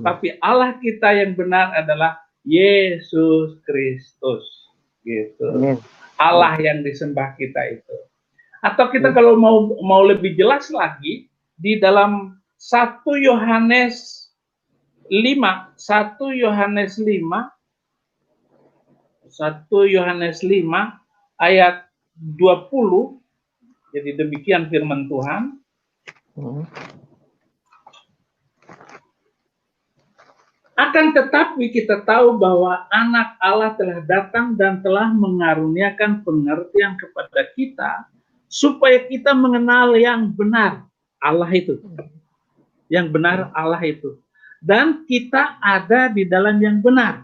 Tapi Allah kita yang benar adalah Yesus Kristus, gitu. Allah yang disembah kita itu. Atau kita kalau mau lebih jelas lagi, di dalam 1 Yohanes 5 ayat 20, jadi demikian firman Tuhan. Akan tetapi kita tahu bahwa anak Allah telah datang dan telah mengaruniakan pengertian kepada kita, supaya kita mengenal yang benar Allah itu. Yang benar Allah itu. Dan kita ada di dalam yang benar.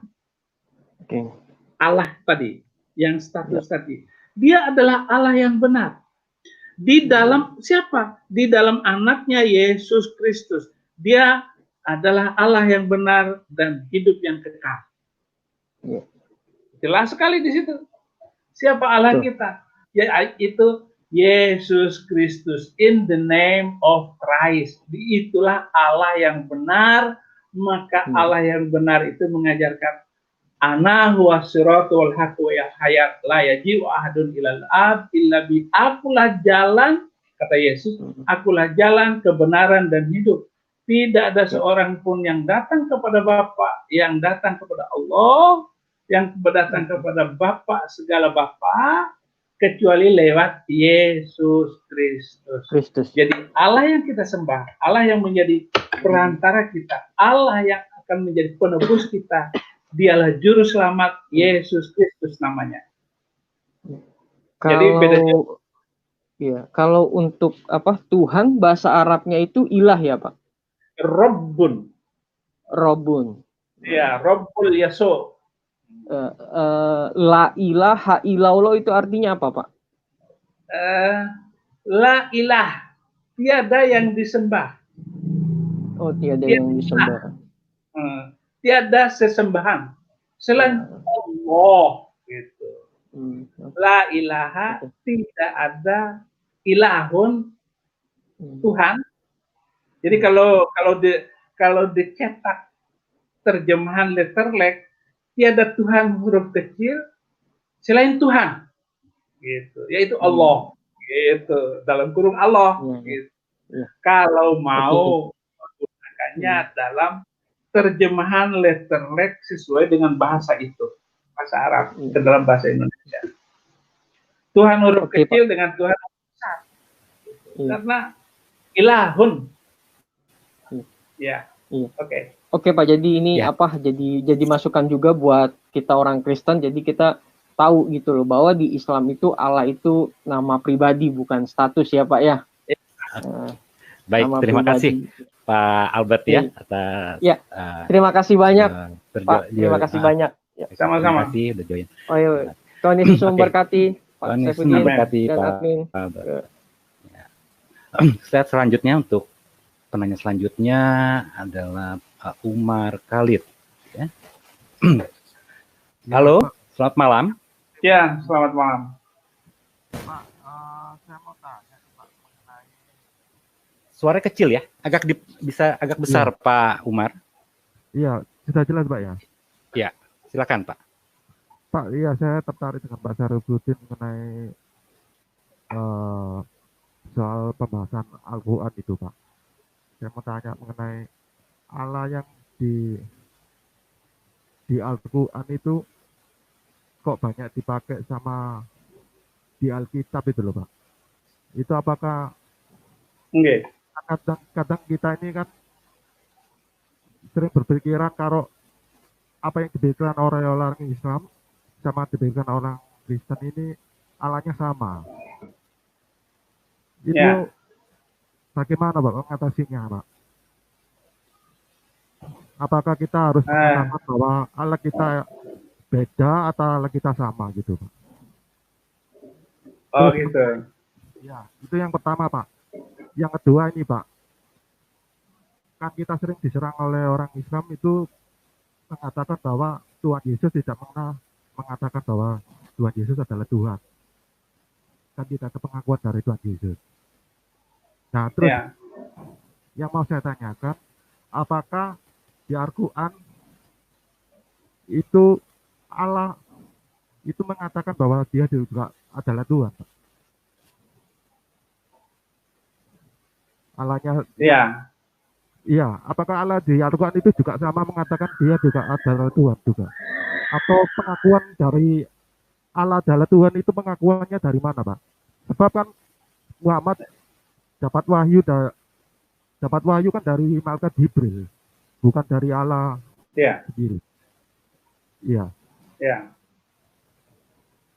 Allah tadi, yang status tadi. Dia adalah Allah yang benar. Di dalam siapa? Di dalam anaknya Yesus Kristus. Dia adalah Allah yang benar dan hidup yang kekal. Jelas sekali di situ. Siapa Allah kita? Yaitu Yesus Kristus. In the name of Christ. Itulah Allah yang benar. Maka Allah yang benar itu mengajarkan ana huwa siratul haq wa hayat la yaji'u ahadun ilal ab illa bi. Akulah jalan, kata Yesus, akulah jalan, kebenaran dan hidup. Tidak ada seorang pun yang datang kepada Bapa, yang datang kepada Allah, yang datang kepada Bapa segala Bapa, kecuali lewat Yesus Kristus. Jadi Allah yang kita sembah, Allah yang menjadi perantara kita, Allah yang akan menjadi penebus kita, dialah juru selamat, Yesus Kristus namanya. Jadi bedanya. Iya, kalau untuk Tuhan bahasa Arabnya itu ilah ya Pak? Robbun. Ya, Robbul Yaso. La ilaha illallah itu artinya apa Pak? La ilah, tiada yang disembah. Oh, tiada yang disembah. Tiada sesembahan selain Allah, gitu. La ilaha, tidak ada ilahun, Tuhan. Jadi kalau dicetak terjemahan letterlek, tiada Tuhan huruf kecil selain Tuhan, gitu. Yaitu Allah, gitu. Dalam kurung Allah. Gitu. Kalau mau menggunakannya dalam terjemahan letterlek sesuai dengan bahasa itu, bahasa Arab ke dalam bahasa Indonesia. Tuhan huruf kecil dengan Tuhan huruf besar, karena ilahun. Ya, Oke Pak, jadi ini jadi masukan juga buat kita orang Kristen. Jadi kita tahu gitu loh bahwa di Islam itu Allah itu nama pribadi bukan status ya Pak ya. Baik, terima kasih Pak Albert ya atas. Ya, terima kasih banyak Pak. Terima kasih banyak. Sama-sama. Terima kasih udah join. Oh iya, Tuhan Yesus memberkati. Tuhan Yesus memberkati Pak. Selanjutnya untuk penanya selanjutnya adalah Umar Khalid. Ya. Halo, selamat malam. Ya, selamat malam. Pak, saya mau tanya Pak mengenai Suara kecil ya, bisa agak besar ya. Pak Umar. Iya, sudah jelas Pak ya? Ya, silakan Pak. Pak, iya saya tertarik dengan Pak Syarifudin mengenai soal pembahasan Al-Quran itu Pak. Saya mau tanya mengenai Allah yang di Al-Quran itu kok banyak dipakai sama di Alkitab itu loh Pak. Itu apakah kadang kita ini kan sering berpikiran kalau apa yang diberikan oleh orang Islam sama diberikan orang Kristen ini Allahnya sama. Itu bagaimana Pak mengatasinya Pak? Apakah kita harus mengatakan bahwa Allah kita beda atau Allah kita sama gitu Pak? Oh gitu. Ya, itu yang pertama Pak. Yang kedua ini Pak, kan kita sering diserang oleh orang Islam itu mengatakan bahwa Tuhan Yesus tidak pernah mengatakan bahwa Tuhan Yesus adalah Tuhan. Kan tidak ada pengakuan dari Tuhan Yesus. Nah terus yang mau saya tanyakan, apakah di Al-Quran itu Allah itu mengatakan bahwa dia juga adalah Tuhan? Allahnya iya, apakah Allah di Al-Quran itu juga sama mengatakan dia juga adalah Tuhan juga? Atau pengakuan dari Allah adalah Tuhan itu pengakuannya dari mana Pak? Sebab kan Muhammad dapat wahyu kan dari malaikat Jibril, bukan dari Allah sendiri. Iya.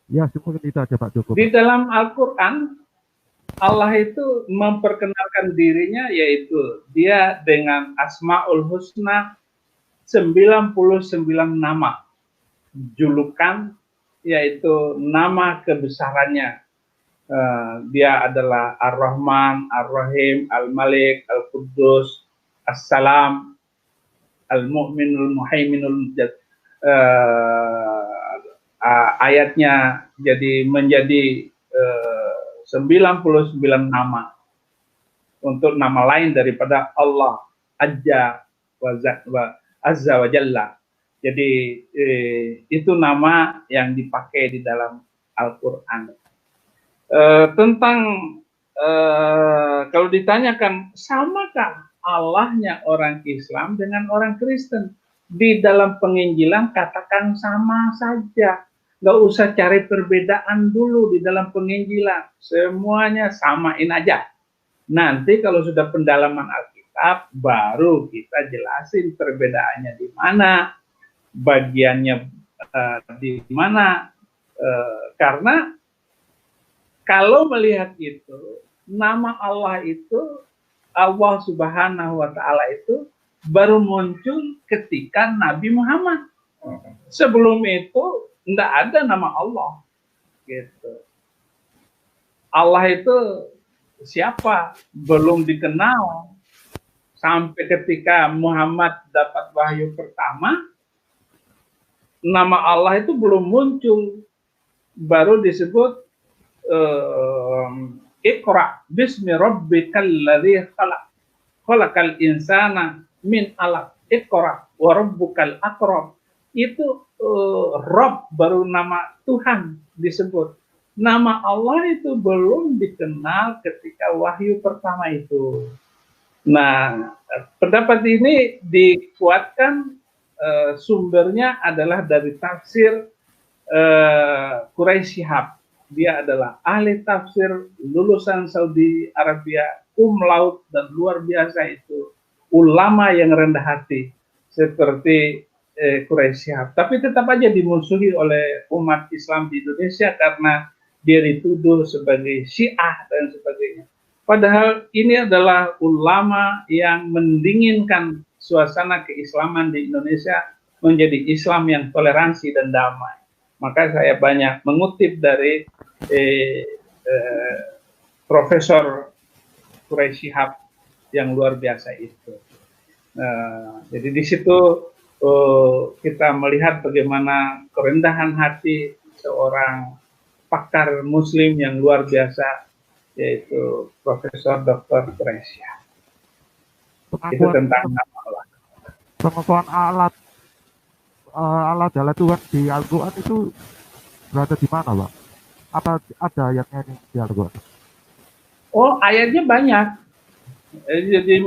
Ya, mungkin itu aja Pak, cukup. Di dalam Al-Quran Allah itu memperkenalkan dirinya yaitu dia dengan Asmaul Husna 99 nama, julukan yaitu nama kebesarannya. Dia adalah Ar-Rahman, Ar-Rahim, Al-Malik, Al-Quddus, As-Salam, Al-Mu'minul Muhaiminul ayatnya menjadi 99 nama untuk nama lain daripada Allah Azza wa Jalla. Jadi itu nama yang dipakai di dalam Al-Quran. Tentang kalau ditanyakan samakah Allahnya orang Islam dengan orang Kristen, di dalam penginjilan katakan sama saja. Nggak usah cari perbedaan dulu di dalam penginjilan. Semuanya samain aja. Nanti kalau sudah pendalaman Alkitab, baru kita jelasin perbedaannya di mana, bagiannya di mana. Karena kalau melihat itu, nama Allah itu, Allah Subhanahu wa Ta'ala itu baru muncul ketika Nabi Muhammad. Sebelum itu tidak ada nama Allah, gitu. Allah itu siapa? Belum dikenal sampai ketika Muhammad dapat wahyu pertama, nama Allah itu belum muncul, baru disebut Iqra bismi rabbikal ladzi khalaq khalaqal insana min alaq Iqra wa rabbukal akram. Itu Rob baru nama Tuhan disebut. Nama Allah itu belum dikenal ketika wahyu pertama itu. Nah, pendapat ini dikuatkan sumbernya adalah dari tafsir Quraisy Shihab. Dia adalah ahli tafsir lulusan Saudi Arabia, laut dan luar biasa itu. Ulama yang rendah hati seperti Quraisy Shihab, tapi tetap aja dimusuhi oleh umat Islam di Indonesia karena dia dituduh sebagai Syiah dan sebagainya. Padahal ini adalah ulama yang mendinginkan suasana keislaman di Indonesia menjadi Islam yang toleransi dan damai. Maka saya banyak mengutip dari Profesor Quraisy Shihab yang luar biasa itu. Jadi di situ kita melihat bagaimana kerendahan hati seorang pakar Muslim yang luar biasa, yaitu Profesor Dr. Brescia. Itu tentang nama Allah. Pengakuan Allah adalah Tuhan di Al-Quran itu berada di mana, Pak? Apa ada ayatnya ini di Al-Quran? Oh, ayatnya banyak. Jadi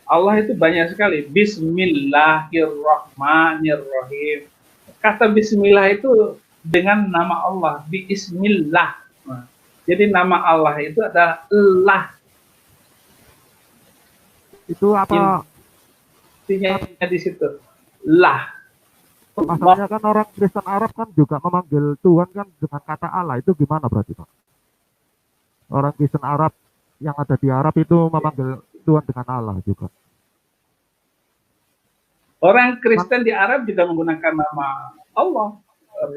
Allah itu banyak sekali. Bismillahirrahmanirrahim. Kata Bismillah itu dengan nama Allah. Bismillah. Jadi nama Allah itu adalah Allah. Itu apa? Intinya di situ. Lah. Masalahnya kan orang Kristen Arab kan juga memanggil Tuhan kan dengan kata Allah. Itu gimana berarti, Pak? Orang Kristen Arab yang ada di Arab itu memanggil Tuhan dengan Allah juga. Orang Kristen di Arab juga menggunakan nama Allah,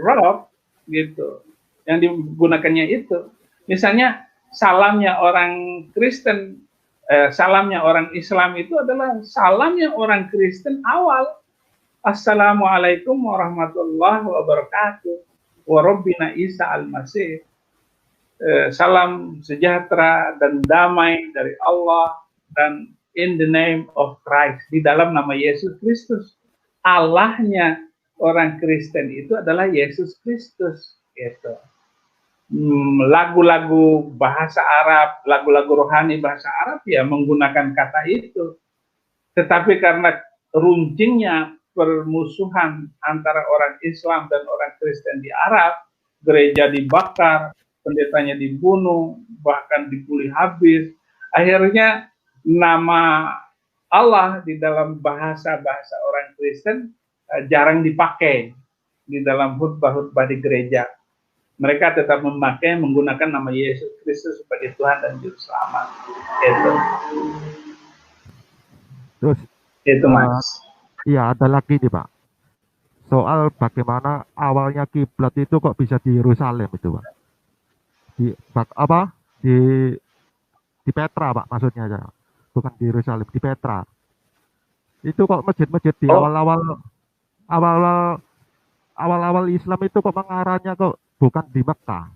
Rabb, gitu. Yang digunakannya itu. Misalnya salamnya orang Kristen, salamnya orang Islam itu adalah salamnya orang Kristen awal. Assalamualaikum warahmatullahi wabarakatuh. Warabbina Isa al-Masih. Salam sejahtera dan damai dari Allah dan in the name of Christ, di dalam nama Yesus Kristus. Allahnya orang Kristen itu adalah Yesus Kristus, gitu. Lagu-lagu bahasa Arab, lagu-lagu rohani bahasa Arab ya menggunakan kata itu. Tetapi karena runcingnya permusuhan antara orang Islam dan orang Kristen di Arab, gereja dibakar, pendetanya dibunuh, bahkan dipulih habis. Akhirnya nama Allah di dalam bahasa-bahasa orang Kristen jarang dipakai di dalam khutbah-khutbah di gereja. Mereka tetap menggunakan nama Yesus Kristus sebagai Tuhan dan Juru Selamat. Itu. Terus, itu Mas. Iya, ada lagi nih, Pak. Soal bagaimana awalnya kiblat itu kok bisa di Yerusalem itu, Pak. Di Petra, Pak, maksudnya aja. Bukan di Yerusalem, di Petra. Itu kok masjid-masjid di awal-awal Islam itu kok mengarahnya kok bukan di Mekah.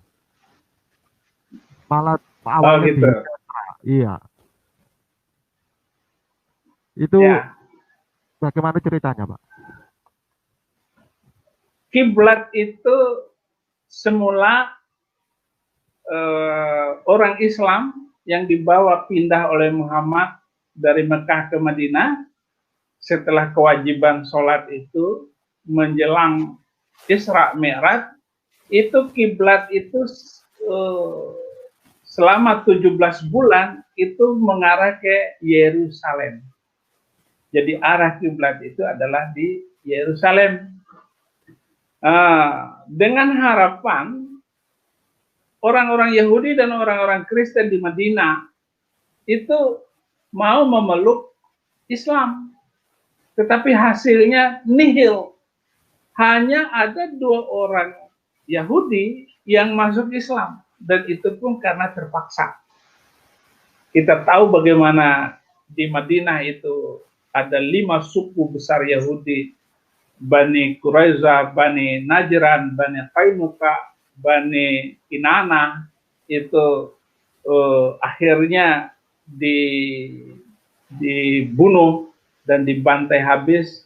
Malah awalnya gitu. Di Petra. Iya. Itu bagaimana ceritanya, Pak? Kiblat itu semula orang Islam yang dibawa pindah oleh Muhammad dari Mekah ke Madinah setelah kewajiban sholat itu menjelang Isra Mi'raj, itu kiblat itu selama 17 bulan itu mengarah ke Yerusalem. Jadi arah kiblat itu adalah di Yerusalem. Dengan harapan orang-orang Yahudi dan orang-orang Kristen di Madinah itu mau memeluk Islam. Tetapi hasilnya nihil. Hanya ada 2 orang Yahudi yang masuk Islam. Dan itu pun karena terpaksa. Kita tahu bagaimana di Madinah itu ada 5 suku besar Yahudi. Bani Quraiza, Bani Najran, Bani Qainuqa, Bani Kinana, itu akhirnya dibunuh dan dibantai habis,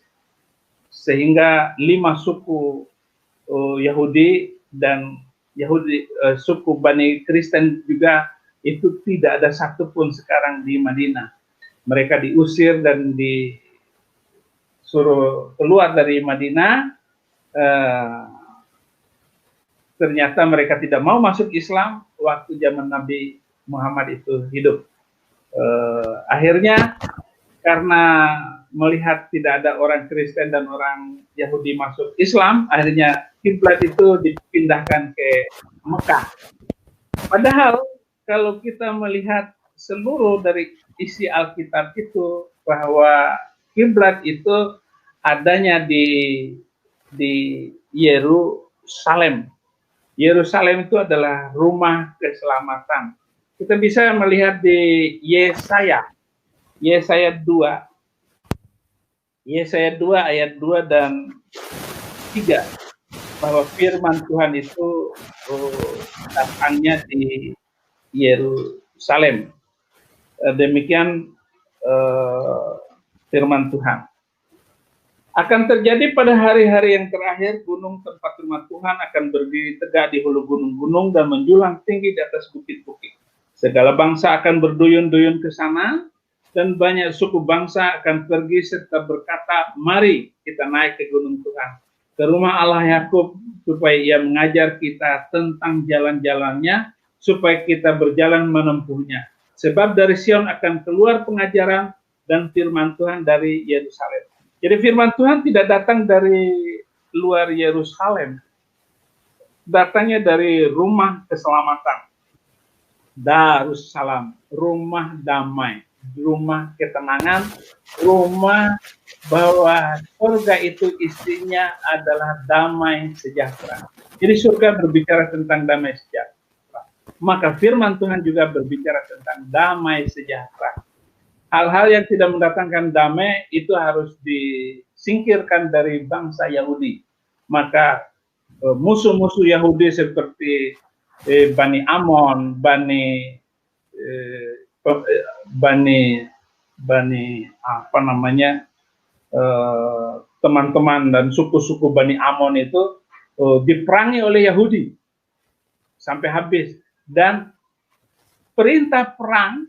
sehingga 5 suku Yahudi dan suku Bani Kristen juga itu tidak ada satupun sekarang di Madinah. Mereka diusir dan disuruh keluar dari Madinah. Ternyata mereka tidak mau masuk Islam waktu zaman Nabi Muhammad itu hidup. Akhirnya karena melihat tidak ada orang Kristen dan orang Yahudi masuk Islam, akhirnya kiblat itu dipindahkan ke Mekah. Padahal kalau kita melihat seluruh dari isi Alkitab itu, bahwa kiblat itu adanya di Yerusalem. Yerusalem itu adalah rumah keselamatan. Kita bisa melihat di Yesaya 2 Yesaya 2 ayat 2 dan 3 bahwa firman Tuhan itu datangnya di Yerusalem. Demikian firman Tuhan. Akan terjadi pada hari-hari yang terakhir, gunung tempat rumah Tuhan akan berdiri tegak di hulu gunung-gunung dan menjulang tinggi di atas bukit-bukit. Segala bangsa akan berduyun-duyun ke sana, dan banyak suku bangsa akan pergi serta berkata, mari kita naik ke gunung Tuhan, ke rumah Allah Yakub, supaya ia mengajar kita tentang jalan-jalannya, supaya kita berjalan menempuhnya. Sebab dari Sion akan keluar pengajaran dan firman Tuhan dari Yerusalem. Jadi firman Tuhan tidak datang dari luar Yerusalem, datangnya dari rumah keselamatan, Darussalam, rumah damai, rumah ketenangan, rumah bahwa surga itu isinya adalah damai sejahtera. Jadi surga berbicara tentang damai sejahtera, maka firman Tuhan juga berbicara tentang damai sejahtera. Hal-hal yang tidak mendatangkan damai itu harus disingkirkan dari bangsa Yahudi. Maka musuh-musuh Yahudi seperti Bani Amon, Bani teman-teman dan suku-suku Bani Amon itu diperangi oleh Yahudi sampai habis, dan perintah perang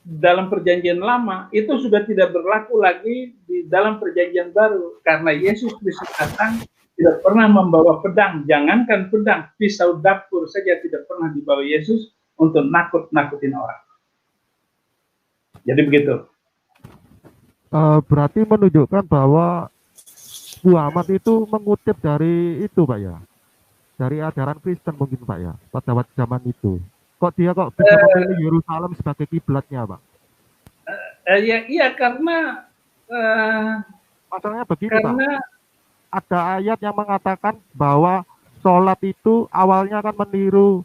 dalam perjanjian lama itu sudah tidak berlaku lagi di dalam perjanjian baru, karena Yesus Kristus datang tidak pernah membawa pedang. Jangankan pedang, pisau dapur saja tidak pernah dibawa Yesus untuk nakut-nakutin orang. Jadi begitu. Berarti menunjukkan bahwa Muhammad itu mengutip dari itu, Pak ya, dari ajaran Kristen mungkin, Pak ya, pada zaman itu. Kok dia bisa memilih Yerusalem sebagai kiblatnya, Pak? Iya, karena masalahnya begini, Pak. Ada ayat yang mengatakan bahwa sholat itu awalnya akan meniru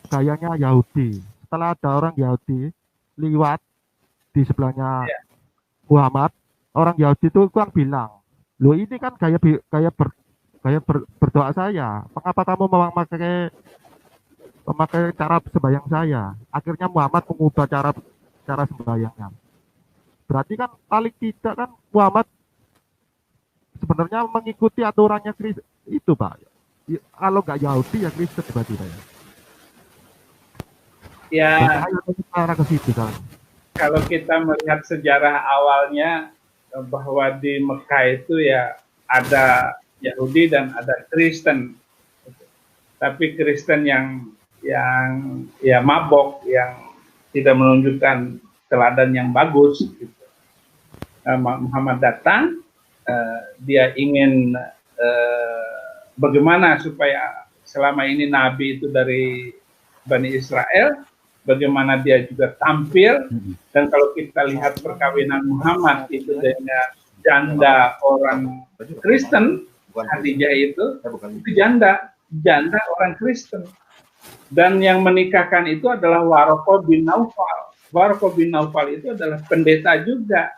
gayanya Yahudi. Setelah ada orang Yahudi liwat di sebelahnya Muhammad, orang Yahudi itu kan bilang, loh ini kan gaya berdoa saya. Mengapa kamu memakai cara sembahyang saya? Akhirnya Muhammad mengubah cara sembahyangnya. Berarti kan paling tidak kan Muhammad sebenarnya mengikuti aturannya Kristen itu, Pak. Kalau nggak Yahudi ya Kristen berarti, Pak. Ya. Ke situ, kan. Kalau kita melihat sejarah awalnya bahwa di Mekah itu ya ada Yahudi dan ada Kristen. Tapi Kristen yang ya mabok, yang tidak menunjukkan teladan yang bagus gitu. Muhammad datang, dia ingin bagaimana supaya selama ini Nabi itu dari Bani Israel, bagaimana dia juga tampil. Dan kalau kita lihat perkawinan Muhammad itu dengan janda orang Kristen, Khadijah itu janda orang Kristen. Dan yang menikahkan itu adalah Waraqah bin Naufal. Waraqah bin Naufal itu adalah pendeta juga.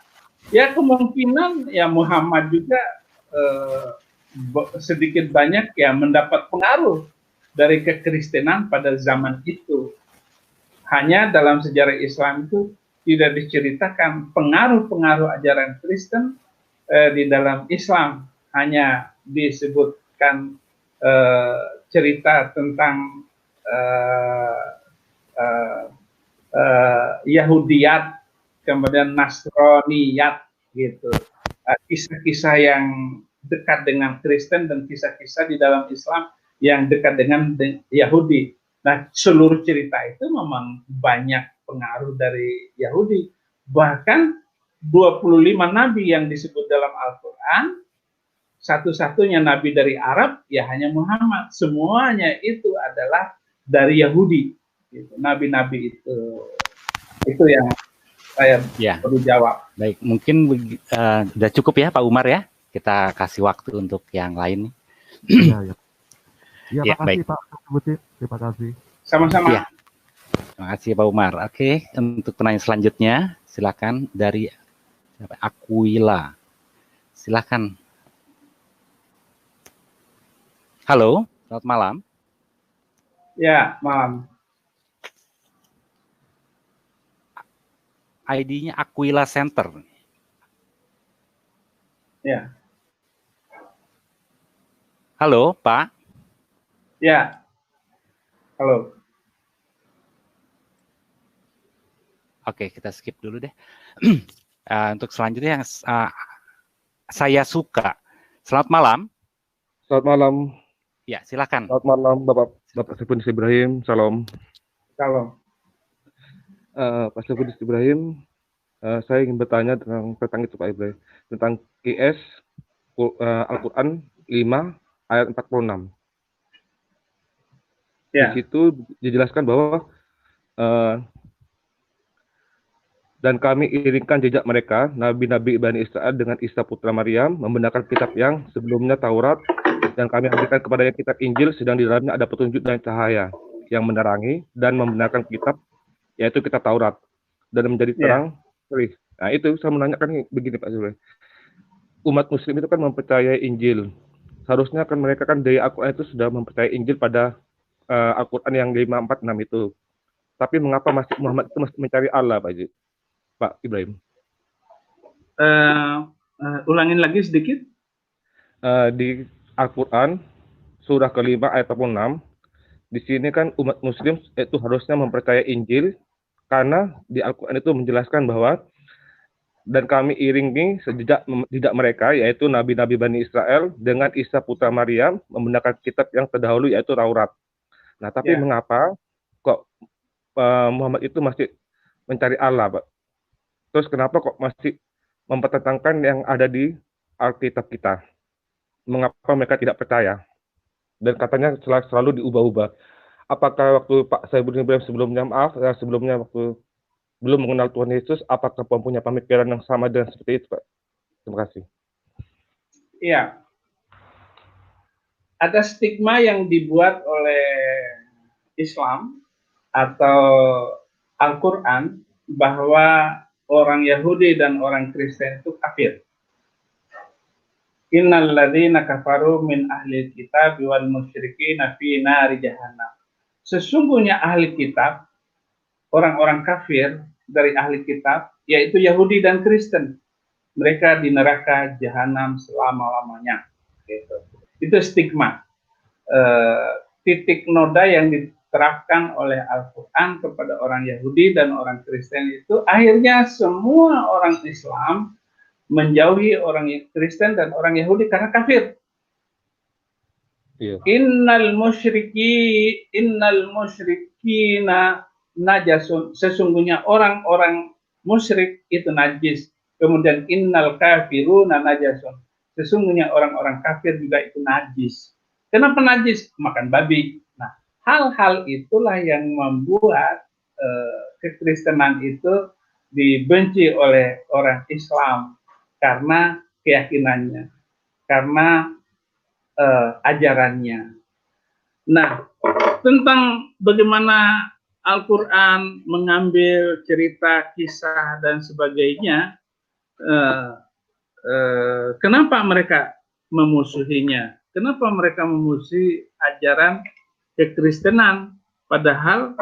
Ya kemungkinan ya Muhammad juga sedikit banyak ya mendapat pengaruh dari kekristenan pada zaman itu. Hanya dalam sejarah Islam itu tidak diceritakan pengaruh-pengaruh ajaran Kristen di dalam Islam. Hanya disebutkan cerita tentang Yahudiyat, kemudian Nasroniyat gitu. Kisah-kisah yang dekat dengan Kristen dan kisah-kisah di dalam Islam yang dekat dengan Yahudi. Nah, seluruh cerita itu memang banyak pengaruh dari Yahudi. Bahkan 25 nabi yang disebut dalam Al-Quran, satu-satunya nabi dari Arab ya hanya Muhammad. Semuanya itu adalah dari Yahudi. Gitu. Nabi-nabi itu yang saya perlu jawab. Baik, mungkin sudah cukup ya Pak Umar ya. Kita kasih waktu untuk yang lain. Ya, makasih Pak. Terima kasih. Sama-sama. Ya. Terima kasih Pak Umar. Oke, untuk penanya selanjutnya silakan dari Aquila. Silakan. Halo, selamat malam. Ya, malam. ID-nya Aquila Center. Ya. Halo, Pak. Ya. Halo. Oke, kita skip dulu deh. Untuk selanjutnya yang saya suka. Selamat malam. Selamat malam. Ya, silakan. Selamat malam, Bapak Saifuddin Ibrahim. Salam. Salam. Pak Saifuddin Ibrahim, saya ingin bertanya tentang itu Pak Ibrahim, tentang QS Al-Quran 5 ayat 46. Ya. Di situ dijelaskan bahwa dan kami iringkan jejak mereka, nabi-nabi Bani Israel dengan Isa putra Maryam, membenarkan kitab yang sebelumnya Taurat, dan kami berikan kepadanya kitab Injil, sedang di dalamnya ada petunjuk dan cahaya yang menerangi dan membenarkan kitab, yaitu kitab Taurat, dan menjadi terang. Nah itu saya menanyakan begini Pak Zule, umat Muslim itu kan mempercayai Injil, seharusnya kan mereka kan dari Al-Quran itu sudah mempercayai Injil pada Al-Quran yang 546 itu, tapi mengapa masih Muhammad itu masih mencari Allah Pak Ibrahim? Ulangin lagi sedikit. Di Al-Quran surah ke-5 ayat 46, di sini kan umat Muslim itu harusnya mempercayai Injil, karena di Al-Quran itu menjelaskan bahwa dan kami iringi jejak mereka, yaitu nabi-nabi Bani Israel dengan Isa putra Maryam, membenarkan kitab yang terdahulu yaitu Taurat. Nah, tapi mengapa kok Muhammad itu masih mencari Allah, Pak? Terus kenapa kok masih mempertentangkan yang ada di Alkitab kita? Mengapa mereka tidak percaya? Dan katanya selalu diubah-ubah. Apakah waktu Pak Saifuddin Ibrahim sebelumnya waktu belum mengenal Tuhan Yesus, apakah mempunyai pemikiran yang sama dengan seperti itu, Pak? Terima kasih. Iya. Ada stigma yang dibuat oleh Islam atau Al-Quran bahwa orang Yahudi dan orang Kristen itu kafir. Innal ladzina kafaru min ahli kitab wal musyrikina fi nari jahannam. Sesungguhnya ahli kitab, orang-orang kafir dari ahli kitab, yaitu Yahudi dan Kristen, mereka di neraka jahanam selama-lamanya. Gitu. Itu stigma. Titik noda yang diterapkan oleh Al-Quran kepada orang Yahudi dan orang Kristen itu akhirnya semua orang Islam menjauhi orang Kristen dan orang Yahudi karena kafir. Innal musyrikina najasun, sesungguhnya orang-orang musyrik itu najis. Kemudian innal kafiruna najasun, sesungguhnya orang-orang kafir juga itu najis. Kenapa najis? Makan babi. Nah, hal-hal itulah yang membuat kekristenan itu dibenci oleh orang Islam karena keyakinannya, karena ajarannya. Nah, tentang bagaimana Al-Quran mengambil cerita, kisah, dan sebagainya, kenapa mereka memusuhinya? Kenapa mereka memusuhi ajaran kekristenan? Padahal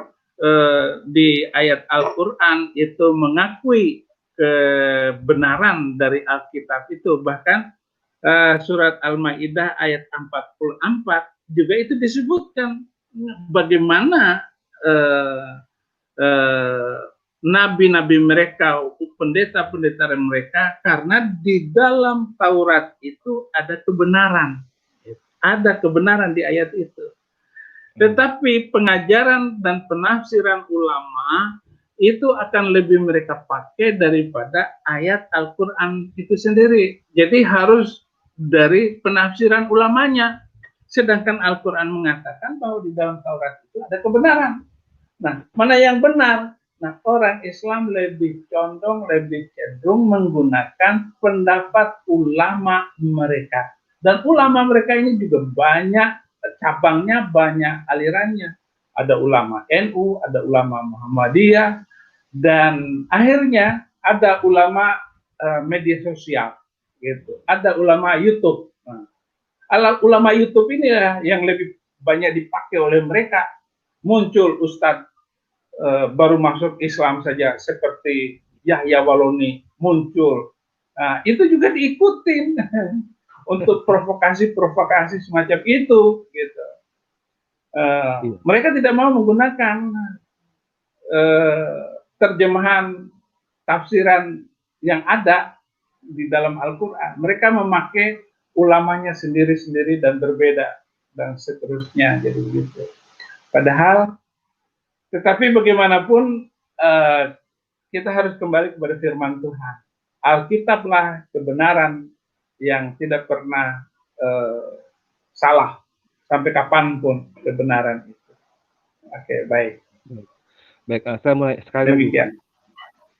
di ayat Al-Quran itu mengakui kebenaran dari Alkitab itu. Bahkan surat Al-Maidah ayat 44 juga itu disebutkan bagaimana nabi-nabi mereka, pendeta-pendeta mereka, karena di dalam Taurat itu ada kebenaran. Ada kebenaran di ayat itu. Tetapi pengajaran dan penafsiran ulama itu akan lebih mereka pakai daripada ayat Al-Quran itu sendiri. Jadi harus dari penafsiran ulamanya. Sedangkan Al-Quran mengatakan bahwa di dalam Taurat itu ada kebenaran. Nah, mana yang benar? Nah, orang Islam lebih condong, lebih cenderung menggunakan pendapat ulama mereka. Dan ulama mereka ini juga banyak cabangnya, banyak alirannya. Ada ulama NU, ada ulama Muhammadiyah, dan akhirnya ada ulama media sosial, gitu. Ada ulama YouTube. Nah, ulama YouTube ini ya yang lebih banyak dipakai oleh mereka. Muncul Ustadz baru masuk Islam saja seperti Yahya Waloni muncul. Nah, itu juga diikutin untuk provokasi-provokasi semacam itu, gitu. Mereka tidak mau menggunakan terjemahan tafsiran yang ada di dalam Al-Quran. Mereka memakai ulamanya sendiri-sendiri dan berbeda dan seterusnya, jadi begitu. Padahal, tetapi bagaimanapun kita harus kembali kepada firman Tuhan. Alkitablah kebenaran yang tidak pernah salah sampai kapanpun kebenaran itu. Oke, baik. Baik, saya mulai sekali demikian.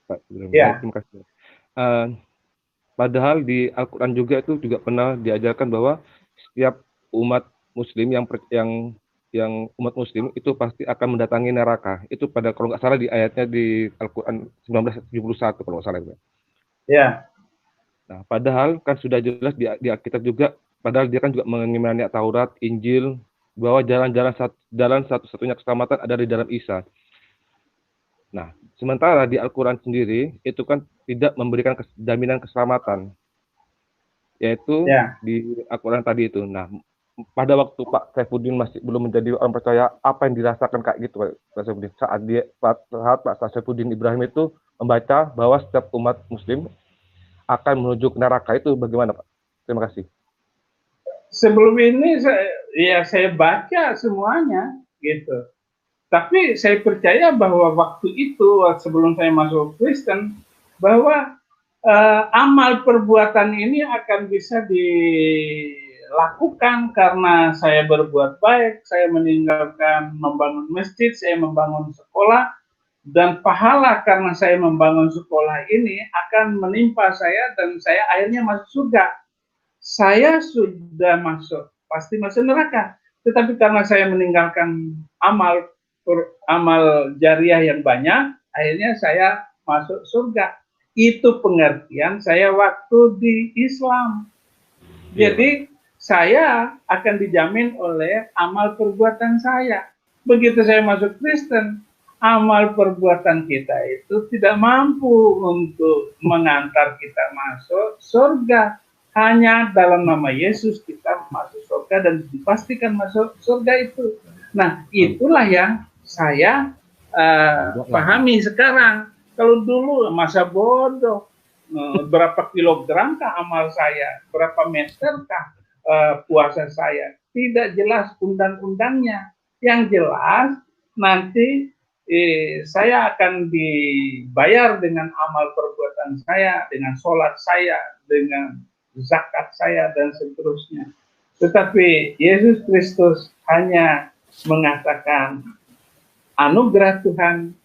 Pak, ya. Terima kasih. Padahal di Al-Quran juga itu juga pernah diajarkan bahwa setiap umat Muslim yang umat Muslim itu pasti akan mendatangi neraka. Itu pada kalau nggak salah di ayatnya di Al-Quran 1971 kalau nggak salah. Ya. Nah, padahal kan sudah jelas di Alkitab juga, padahal dia kan juga mengimani Taurat, Injil, bahwa jalan satu-satunya keselamatan ada di dalam Isa. Nah, sementara di Al-Quran sendiri itu kan tidak memberikan jaminan keselamatan, yaitu di Al-Quran tadi itu. Nah, pada waktu Pak Saifuddin masih belum menjadi orang percaya, apa yang dirasakan kayak gitu Pak Saifuddin saat Pak Saifuddin Ibrahim itu membaca bahwa setiap umat Muslim akan menuju ke neraka, itu bagaimana Pak? Terima kasih. Sebelum ini saya baca semuanya gitu. Tapi saya percaya bahwa waktu itu sebelum saya masuk Kristen bahwa amal perbuatan ini akan bisa dilakukan karena saya berbuat baik, saya meninggalkan membangun masjid, saya membangun sekolah, dan pahala karena saya membangun sekolah ini akan menimpa saya dan saya akhirnya masuk surga. Saya sudah masuk, pasti masuk neraka. Tetapi karena saya meninggalkan amal jariah yang banyak, akhirnya saya masuk surga. Itu pengertian saya waktu di Islam. Jadi saya akan dijamin oleh amal perbuatan saya. Begitu saya masuk Kristen, amal perbuatan kita itu tidak mampu untuk mengantar kita masuk surga. Hanya dalam nama Yesus kita masuk surga dan dipastikan masuk surga itu. Nah, itulah yang saya pahami sekarang. Kalau dulu masa bodoh, berapa kilogramkah amal saya, berapa meterkah puasa saya, tidak jelas undang-undangnya. Yang jelas nanti saya akan dibayar dengan amal perbuatan saya, dengan sholat saya, dengan zakat saya, dan seterusnya. Tetapi Yesus Kristus hanya mengatakan anugerah Tuhan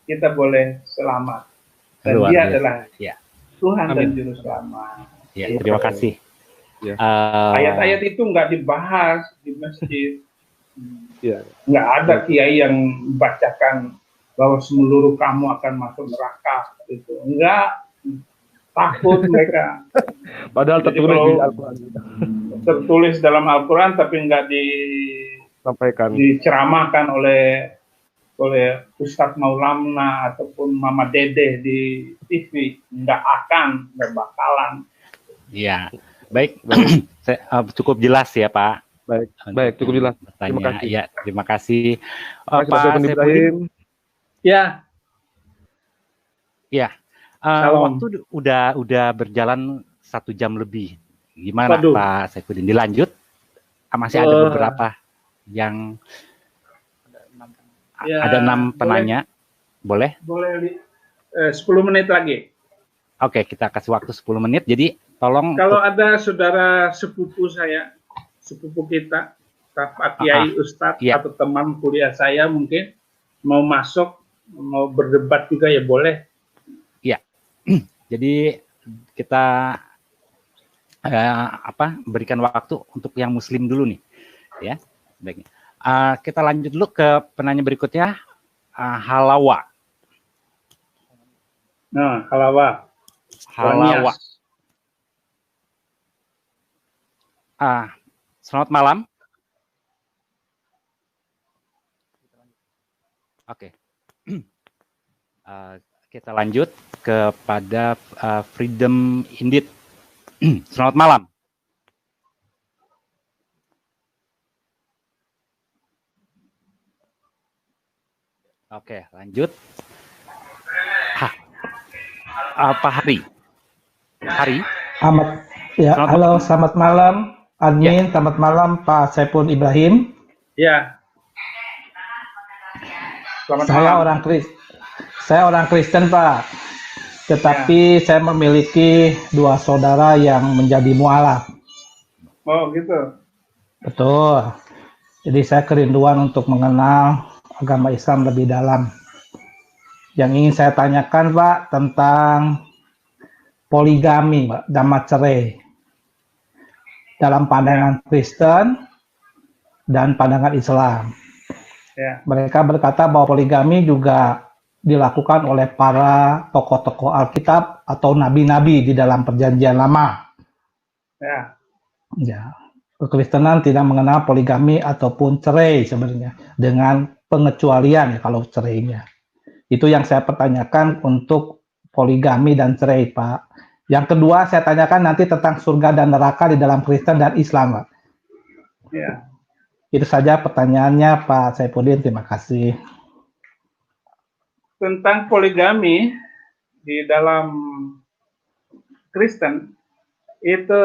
kita boleh selamat, dan Dia adalah Tuhan dan Juru Selamat. Ya, terima kasih. Ayat-ayat itu nggak dibahas di masjid. Nggak ada kiai yang bacakan bahwa seluruh kamu akan masuk neraka. Itu enggak, takut mereka. Padahal tertulis dalam Al-Quran tapi nggak diceramahkan oleh Ustadz Maulana ataupun Mama Dede di TV. Nggak bakalan. Iya, baik. Cukup jelas ya Pak. Baik, cukup jelas. Terima kasih. Ya, terima kasih. Pak Saifuddin. Ya. Waktu udah berjalan 1 jam lebih. Gimana Pak Saifuddin? Dilanjut? Masih ada beberapa yang ada 6 penanya. Boleh? Boleh 10 menit lagi. Oke, kita kasih waktu 10 menit. Jadi tolong kalau ada saudara sepupu saya, sepupu kita, Pak Kiai, Ustadz, atau teman kuliah saya mungkin mau masuk, mau berdebat juga ya boleh. Iya. Jadi kita berikan waktu untuk yang Muslim dulu nih, ya. Baik. Kita lanjut dulu ke penanya berikutnya, Halawa. Nah, Halawa. Halawa. Selamat malam. Oke. Kita lanjut kepada Freedom Indeed. Selamat malam. Oke, lanjut. Pak Hari. Hari. Halo, selamat malam, admin. Selamat malam, Pak Saiful Ibrahim. Ya. Saya orang Kristen, Pak. Tetapi saya memiliki 2 saudara yang menjadi mualaf. Oh, gitu. Betul. Jadi saya kerinduan untuk mengenal agama Islam lebih dalam. Yang ingin saya tanyakan, Pak, tentang poligami, Pak, dan cerai. Dalam pandangan Kristen dan pandangan Islam. Ya. Mereka berkata bahwa poligami juga dilakukan oleh para tokoh-tokoh Alkitab atau nabi-nabi di dalam Perjanjian Lama. Ya. Kekristenan tidak mengenal poligami ataupun cerai sebenarnya, dengan pengecualian ya kalau cerainya. Itu yang saya pertanyakan untuk poligami dan cerai, Pak. Yang kedua saya tanyakan nanti tentang surga dan neraka di dalam Kristen dan Islam, Pak. Ya. Itu saja pertanyaannya, Pak Saifuddin. Terima kasih. Tentang poligami di dalam Kristen itu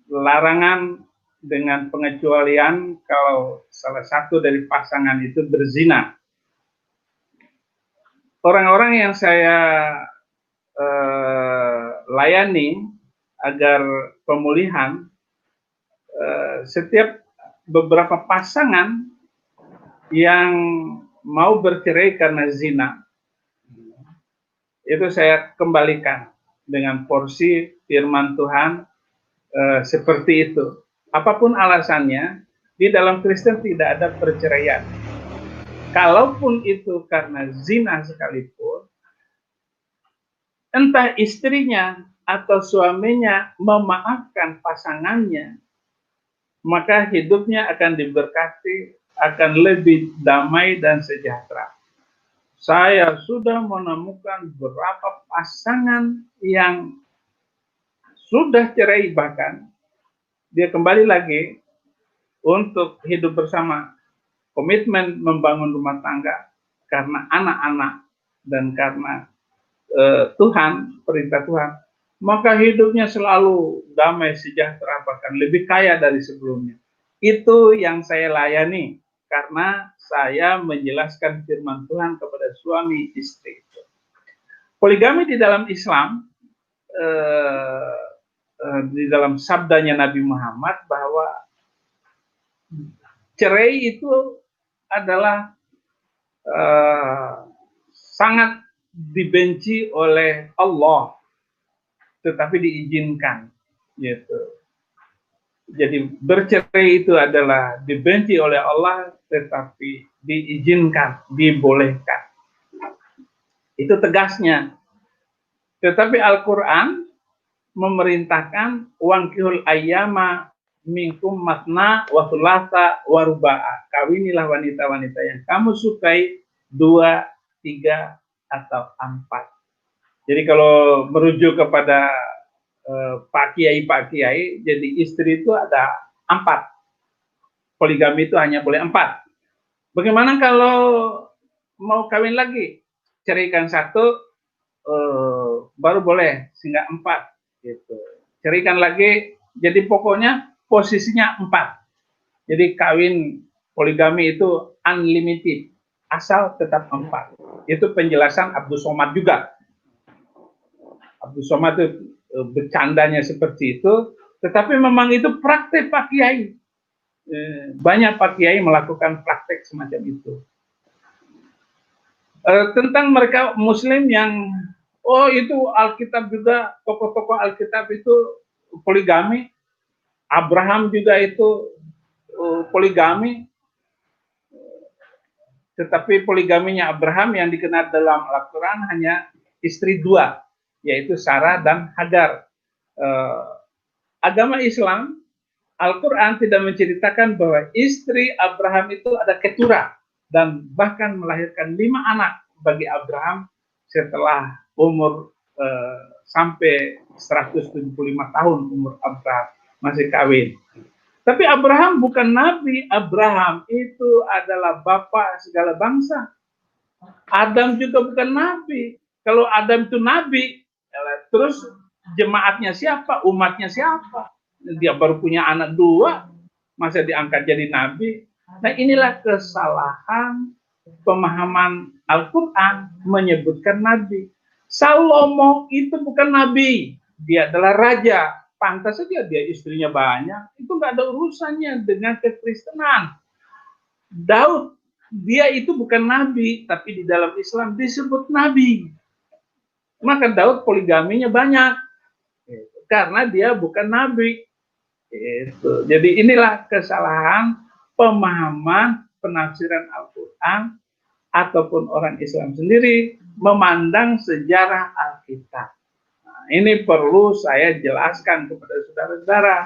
larangan dengan pengecualian kalau salah satu dari pasangan itu berzina. Orang-orang yang saya layani agar pemulihan, setiap beberapa pasangan yang mau bercerai karena zina, itu saya kembalikan dengan porsi firman Tuhan seperti itu. Apapun alasannya, di dalam Kristen tidak ada perceraian. Kalaupun itu karena zina sekalipun, entah istrinya atau suaminya memaafkan pasangannya, maka hidupnya akan diberkati, akan lebih damai dan sejahtera. Saya sudah menemukan beberapa pasangan yang sudah cerai, bahkan dia kembali lagi untuk hidup bersama, komitmen membangun rumah tangga karena anak-anak dan karena Tuhan, perintah Tuhan, maka hidupnya selalu damai, sejahtera, bahkan lebih kaya dari sebelumnya. Itu yang saya layani karena saya menjelaskan firman Tuhan kepada suami istri. Poligami di dalam Islam, di dalam sabdanya Nabi Muhammad bahwa cerai itu adalah sangat dibenci oleh Allah, tetapi diizinkan, gitu. Jadi bercerai itu adalah dibenci oleh Allah, tetapi diizinkan, dibolehkan. Itu tegasnya. Tetapi Al-Quran memerintahkan wankihul ayyama minkum matna wa thulatha wa ruba'a. Kawinilah wanita-wanita yang kamu sukai 2, 3, atau 4. Jadi kalau merujuk kepada Pak Kiai, jadi istri itu ada 4. Poligami itu hanya boleh 4. Bagaimana kalau mau kawin lagi? Ceraikan 1, baru boleh, sehingga 4. Gitu. Ceraikan lagi, jadi pokoknya posisinya 4. Jadi kawin poligami itu unlimited, asal tetap 4. Itu penjelasan Abdul Somad juga. Abdul Somad itu bercandanya seperti itu, tetapi memang itu praktek Pak Kiai. Banyak Pak Kiai melakukan praktek semacam itu. Tentang mereka Muslim yang itu Alkitab juga, tokoh-tokoh Alkitab itu poligami, Abraham juga itu poligami, tetapi poligaminya Abraham yang dikenal dalam Al-Quran hanya istri 2, yaitu Sarah dan Hagar. Agama Islam, Al-Quran tidak menceritakan bahwa istri Abraham itu ada keturah dan bahkan melahirkan 5 anak bagi Abraham setelah umur sampai 175 tahun umur Abraham masih kawin. Tapi Abraham bukan nabi. Abraham itu adalah bapak segala bangsa. Adam juga bukan nabi. Kalau Adam itu nabi, terus jemaatnya siapa? Umatnya siapa? Dia baru punya anak 2, masa diangkat jadi nabi? Nah, inilah kesalahan pemahaman Al-Quran menyebutkan nabi. Salomo itu bukan nabi, dia adalah raja. Pantas saja dia istrinya banyak, itu nggak ada urusannya dengan kekristenan. Daud, dia itu bukan nabi, tapi di dalam Islam disebut nabi. Maka Daud poligaminya banyak, karena dia bukan nabi. Jadi inilah kesalahan pemahaman penafsiran Al-Quran ataupun orang Islam sendiri memandang sejarah Alkitab. Nah, ini perlu saya jelaskan kepada saudara-saudara.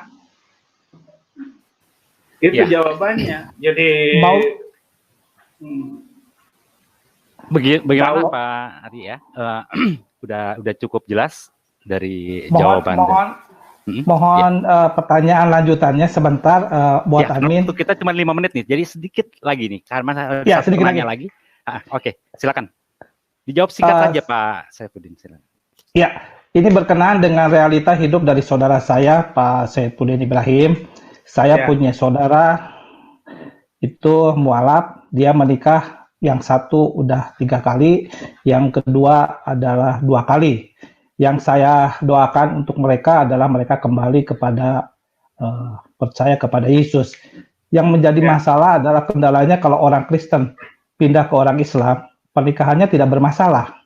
Itu jawabannya. Jadi bagaimana Pak Ari ya? Udah cukup jelas dari jawaban. Mohon pertanyaan lanjutannya sebentar buat admin. Untuk kita cuma 5 menit nih, jadi sedikit lagi nih karena sedikit lagi. Oke, silakan. Dijawab singkat saja Pak Saifuddin, silakan. Ya, ini berkenaan dengan realita hidup dari saudara saya Pak Saifuddin Ibrahim. Saya punya saudara itu mualaf, dia menikah, yang satu udah 3 kali, yang kedua adalah 2 kali. Yang saya doakan untuk mereka adalah mereka kembali kepada percaya kepada Yesus. Yang menjadi masalah adalah kendalanya kalau orang Kristen pindah ke orang Islam, pernikahannya tidak bermasalah.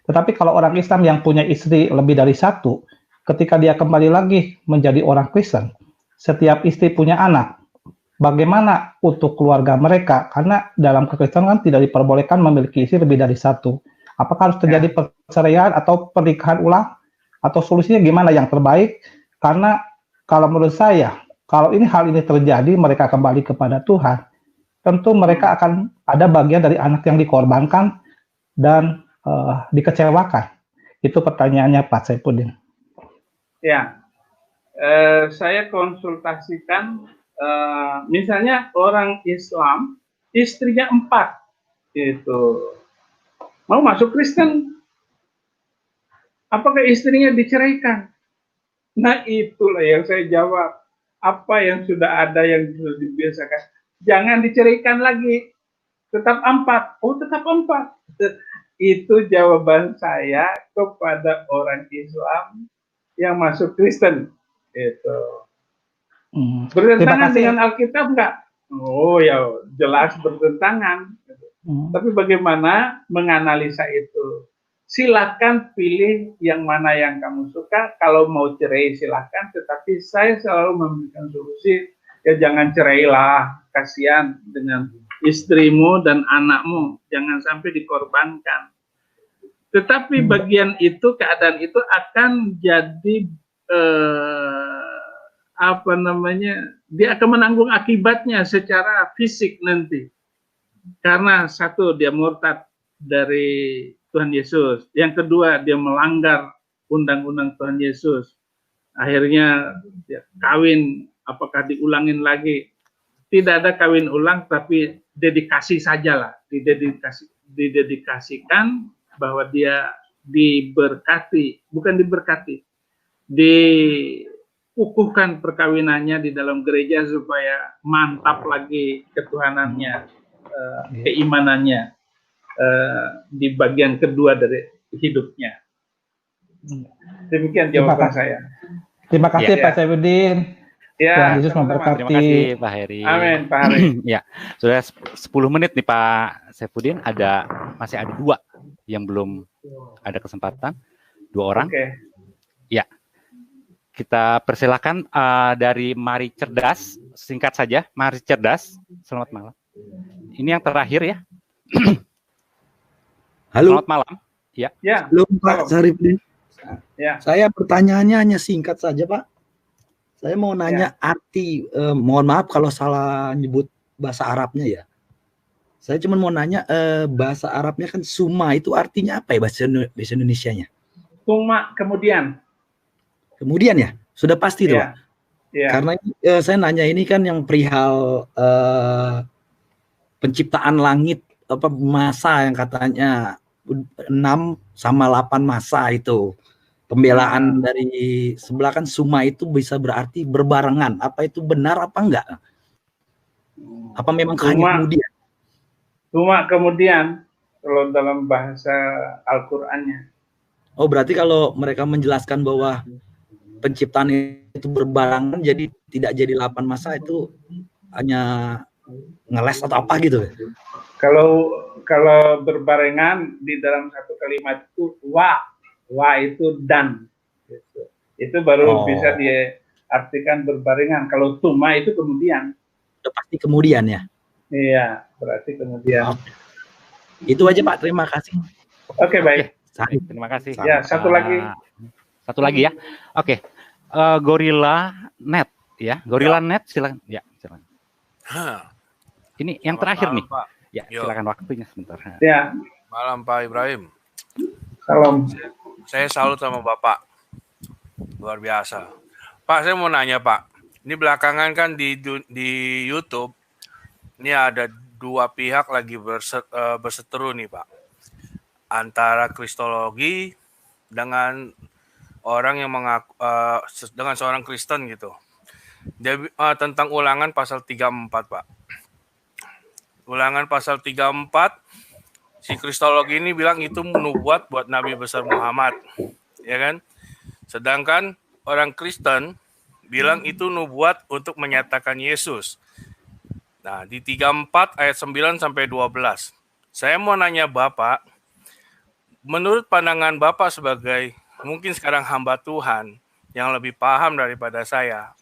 Tetapi kalau orang Islam yang punya istri lebih dari 1, ketika dia kembali lagi menjadi orang Kristen, setiap istri punya anak. Bagaimana untuk keluarga mereka? Karena dalam kekristenan tidak diperbolehkan memiliki istri lebih dari 1. Apakah harus terjadi perceraian atau pernikahan ulang? Atau solusinya gimana yang terbaik? Karena kalau menurut saya, kalau hal ini terjadi, mereka kembali kepada Tuhan, tentu mereka akan ada bagian dari anak yang dikorbankan dan dikecewakan. Itu pertanyaannya Pak Saifuddin. Ya, saya konsultasikan, misalnya orang Islam, istrinya 4, gitu. Mau masuk Kristen, apakah istrinya diceraikan? Nah, itulah yang saya jawab. Apa yang sudah ada yang sudah dibiasakan, jangan diceraikan lagi. Tetap 4. Oh, tetap 4. Itu jawaban saya kepada orang Islam yang masuk Kristen. Itu. Bertentangan dengan Alkitab enggak? Oh ya, jelas bertentangan. Tapi bagaimana menganalisa itu? Silakan pilih yang mana yang kamu suka. Kalau mau cerai silakan, tetapi saya selalu memberikan solusi, ya jangan cerailah, kasihan dengan istrimu dan anakmu, jangan sampai dikorbankan. Tetapi bagian itu, keadaan itu akan jadi dia akan menanggung akibatnya secara fisik nanti. Karena satu, dia murtad dari Tuhan Yesus. Yang kedua, dia melanggar undang-undang Tuhan Yesus. Akhirnya dia kawin, apakah diulangin lagi? Tidak ada kawin ulang, tapi dedikasi sajalah. Didedikasikan bahwa dia diberkati, bukan diberkati, dikukuhkan perkawinannya di dalam gereja supaya mantap lagi ketuhanannya. Keimanannya di bagian kedua dari hidupnya. Demikian jawaban saya. Terima kasih Pak Saifuddin. Tuhan Yesus memberkati. Terima kasih Pak Heri. Amin Pak Heri. Ya, sudah 10 menit nih Pak Saifuddin. Masih ada 2 yang belum ada kesempatan. 2 orang. Ya, kita persilakan dari Mari Cerdas. Singkat saja, Mari Cerdas. Selamat malam. Ini yang terakhir ya. Halo. Selamat malam. Ya. Halo Pak Sarifudin. Ya. Saya pertanyaannya hanya singkat saja, Pak. Saya mau nanya arti, mohon maaf kalau salah nyebut bahasa Arabnya ya. Saya cuma mau nanya, bahasa Arabnya kan summa itu artinya apa ya bahasa Indonesianya? Summa kemudian. Kemudian ya? Sudah pasti tuh, Pak. Karena saya nanya ini kan yang perihal penciptaan langit, masa yang katanya 6 sama 8 masa itu. Pembelaan dari sebelah kan summa itu bisa berarti berbarengan. Apa itu benar apa enggak? Apa memang hanya kemudian? Summa kemudian kalau dalam bahasa Al-Qur'annya. Oh, berarti kalau mereka menjelaskan bahwa penciptaan itu berbarengan jadi tidak jadi 8 masa itu hanya ngeles atau apa gitu? Kalau berbarengan di dalam satu kalimat itu wa itu dan gitu. Itu baru bisa diartikan berbarengan. Kalau summa itu kemudian. Udah pasti kemudian ya. Iya, berarti kemudian. Itu aja Pak, terima kasih. Oke, baik. Terima kasih. Ya, satu lagi ya. Oke. Gorilla Net ya. Gorilla Net silakan. Ya, silakan. Ini yang terakhir nih. Pak. Ya, silakan waktunya sebentar. Ya. Malam Pak Ibrahim. Salam. Saya salut sama Bapak. Luar biasa. Pak, saya mau nanya Pak. Ini belakangan kan di YouTube, ini ada dua pihak lagi berseteru nih Pak. Antara kristologi dengan orang yang mengaku, dengan seorang Kristen gitu. Dia, tentang Ulangan pasal 34 Pak. Ulangan pasal 34, si kristologi ini bilang itu nubuat buat Nabi besar Muhammad, ya kan? Sedangkan orang Kristen bilang itu nubuat untuk menyatakan Yesus. Nah, di 34 ayat 9 sampai 12. Saya mau nanya Bapak, menurut pandangan Bapak sebagai mungkin sekarang hamba Tuhan yang lebih paham daripada saya,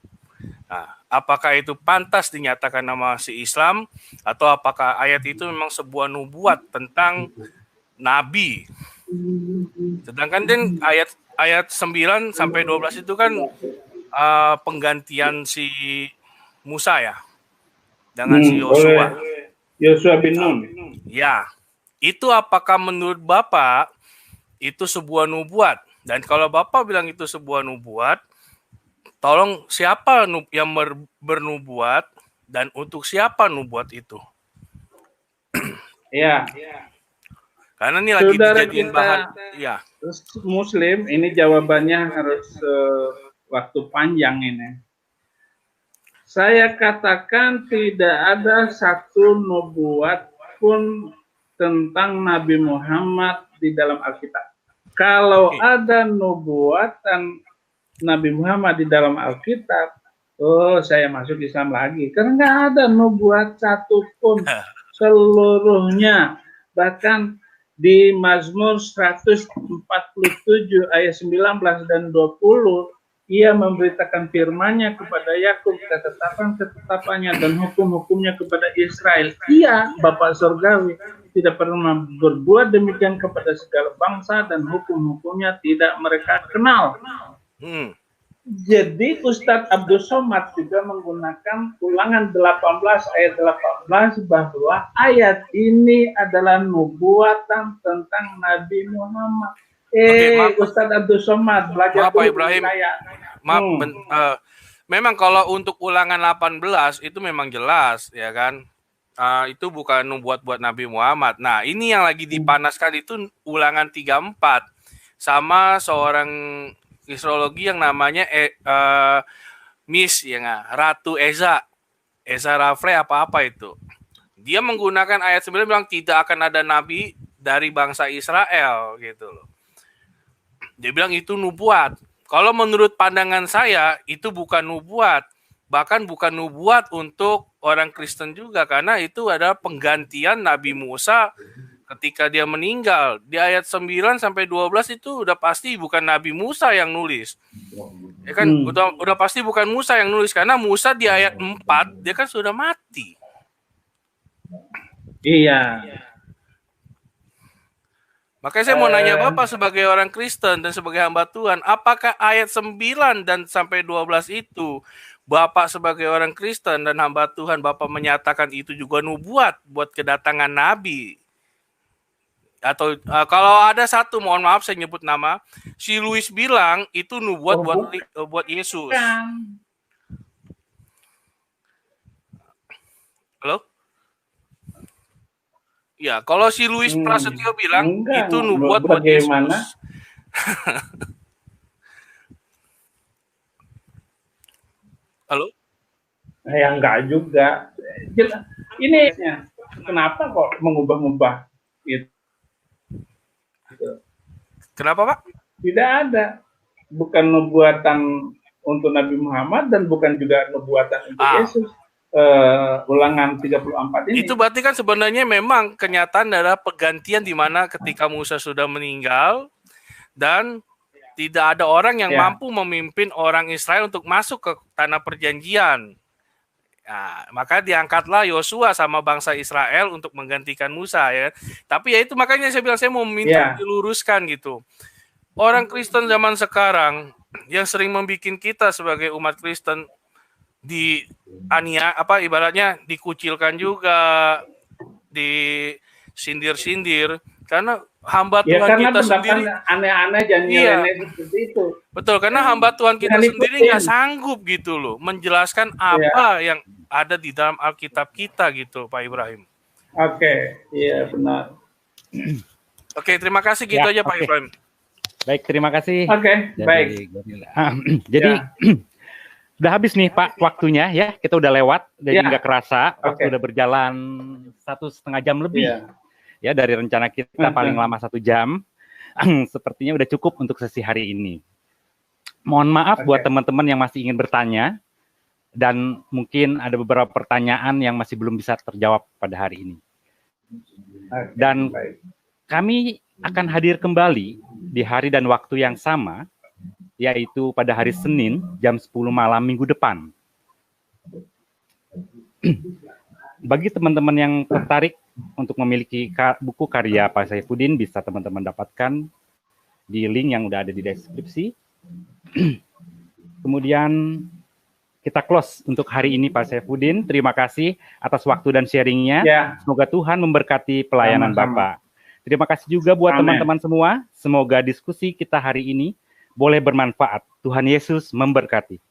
nah, apakah itu pantas dinyatakan nama si Islam atau apakah ayat itu memang sebuah nubuat tentang Nabi? Sedangkan ayat 9 sampai 12 itu kan penggantian si Musa ya dengan si Yosua. Yosua bin Nun. Ya, itu apakah menurut Bapak itu sebuah nubuat? Dan kalau Bapak bilang itu sebuah nubuat, tolong siapa yang bernubuat dan untuk siapa nubuat itu? Ya. Karena ini lagi dijadiin bahan. Ya. Muslim, ini jawabannya harus waktu panjang ini. Saya katakan tidak ada satu nubuat pun tentang Nabi Muhammad di dalam Alkitab. Kalau ada nubuatan Nabi Muhammad di dalam Alkitab, saya masuk Islam lagi. Karena nggak ada nubuat satupun seluruhnya. Bahkan di Mazmur 147 ayat 19 dan 20, ia memberitakan firman-Nya kepada Yakub, ketetapan-ketetapannya dan hukum-hukumnya kepada Israel. Ia, Bapa Surgawi, tidak pernah berbuat demikian kepada segala bangsa dan hukum-hukumnya tidak mereka kenal. Jadi Ustadz Abdul Somad juga menggunakan Ulangan 18 ayat 18 bahwa ayat ini adalah nubuatan tentang Nabi Muhammad. Ustadz Abdul Somad belajar Pak Ibrahim. Maaf, memang kalau untuk Ulangan 18 itu memang jelas ya kan. Itu bukan nubuat buat Nabi Muhammad. Nah, ini yang lagi dipanaskan itu Ulangan 34 sama seorang kristologi yang namanya Miss ya nggak? Ratu Eza Rafle apa itu. Dia menggunakan ayat 9 bilang tidak akan ada nabi dari bangsa Israel gitu loh. Dia bilang itu nubuat. Kalau menurut pandangan saya itu bukan nubuat, bahkan bukan nubuat untuk orang Kristen juga karena itu adalah penggantian Nabi Musa ketika dia meninggal. Di ayat 9 sampai 12 itu udah pasti bukan Nabi Musa yang nulis. Ya kan udah pasti bukan Musa yang nulis karena Musa di ayat 4 dia kan sudah mati. Iya. Makanya saya mau nanya Bapak sebagai orang Kristen dan sebagai hamba Tuhan, apakah ayat 9 dan sampai 12 itu Bapak sebagai orang Kristen dan hamba Tuhan, Bapak menyatakan itu juga nubuat buat kedatangan Nabi? Atau kalau ada satu, mohon maaf saya nyebut nama, si Louis bilang itu nubuat buat Yesus. Halo? Ya, kalau si Louis Prasetyo bilang itu nubuat buat Yesus. Halo? Ya enggak juga. Ini kenapa kok mengubah-ubah itu? Kenapa, Pak? Tidak ada. Bukan nubuatan untuk Nabi Muhammad dan bukan juga nubuatan untuk Yesus. Ulangan 34 ini. Itu berarti kan sebenarnya memang kenyataan adalah pergantian di mana ketika Musa sudah meninggal dan tidak ada orang yang mampu memimpin orang Israel untuk masuk ke tanah perjanjian. Nah, maka diangkatlah Yosua sama bangsa Israel untuk menggantikan Musa ya. Tapi ya itu makanya saya bilang saya mau minta diluruskan gitu. Orang Kristen zaman sekarang yang sering membuat kita sebagai umat Kristen ibaratnya dikucilkan juga, disindir-sindir karena hamba Tuhan kita sendiri aneh-aneh jangan seperti itu. Betul, karena hamba Tuhan kita sendiri nggak sanggup gitu loh menjelaskan apa yang ada di dalam Alkitab kita gitu, Pak Ibrahim. Oke, iya benar. Oke, terima kasih gitu aja Pak Ibrahim. Baik, terima kasih. Oke, baik. Jadi udah habis nih Pak waktunya ya, kita udah lewat, jadi nggak kerasa waktu udah berjalan 1,5 jam lebih ya dari rencana kita paling lama 1 jam. Sepertinya udah cukup untuk sesi hari ini. Mohon maaf buat teman-teman yang masih ingin bertanya dan mungkin ada beberapa pertanyaan yang masih belum bisa terjawab pada hari ini. Dan kami akan hadir kembali di hari dan waktu yang sama, yaitu pada hari Senin jam 10 malam minggu depan. Bagi teman-teman yang tertarik untuk memiliki buku karya Pak Saifuddin, bisa teman-teman dapatkan di link yang udah ada di deskripsi. Kemudian kita close untuk hari ini Pak Saifuddin. Terima kasih atas waktu dan sharingnya. Semoga Tuhan memberkati pelayanan Bapak. Terima kasih juga buat teman-teman semua. Semoga diskusi kita hari ini boleh bermanfaat. Tuhan Yesus memberkati.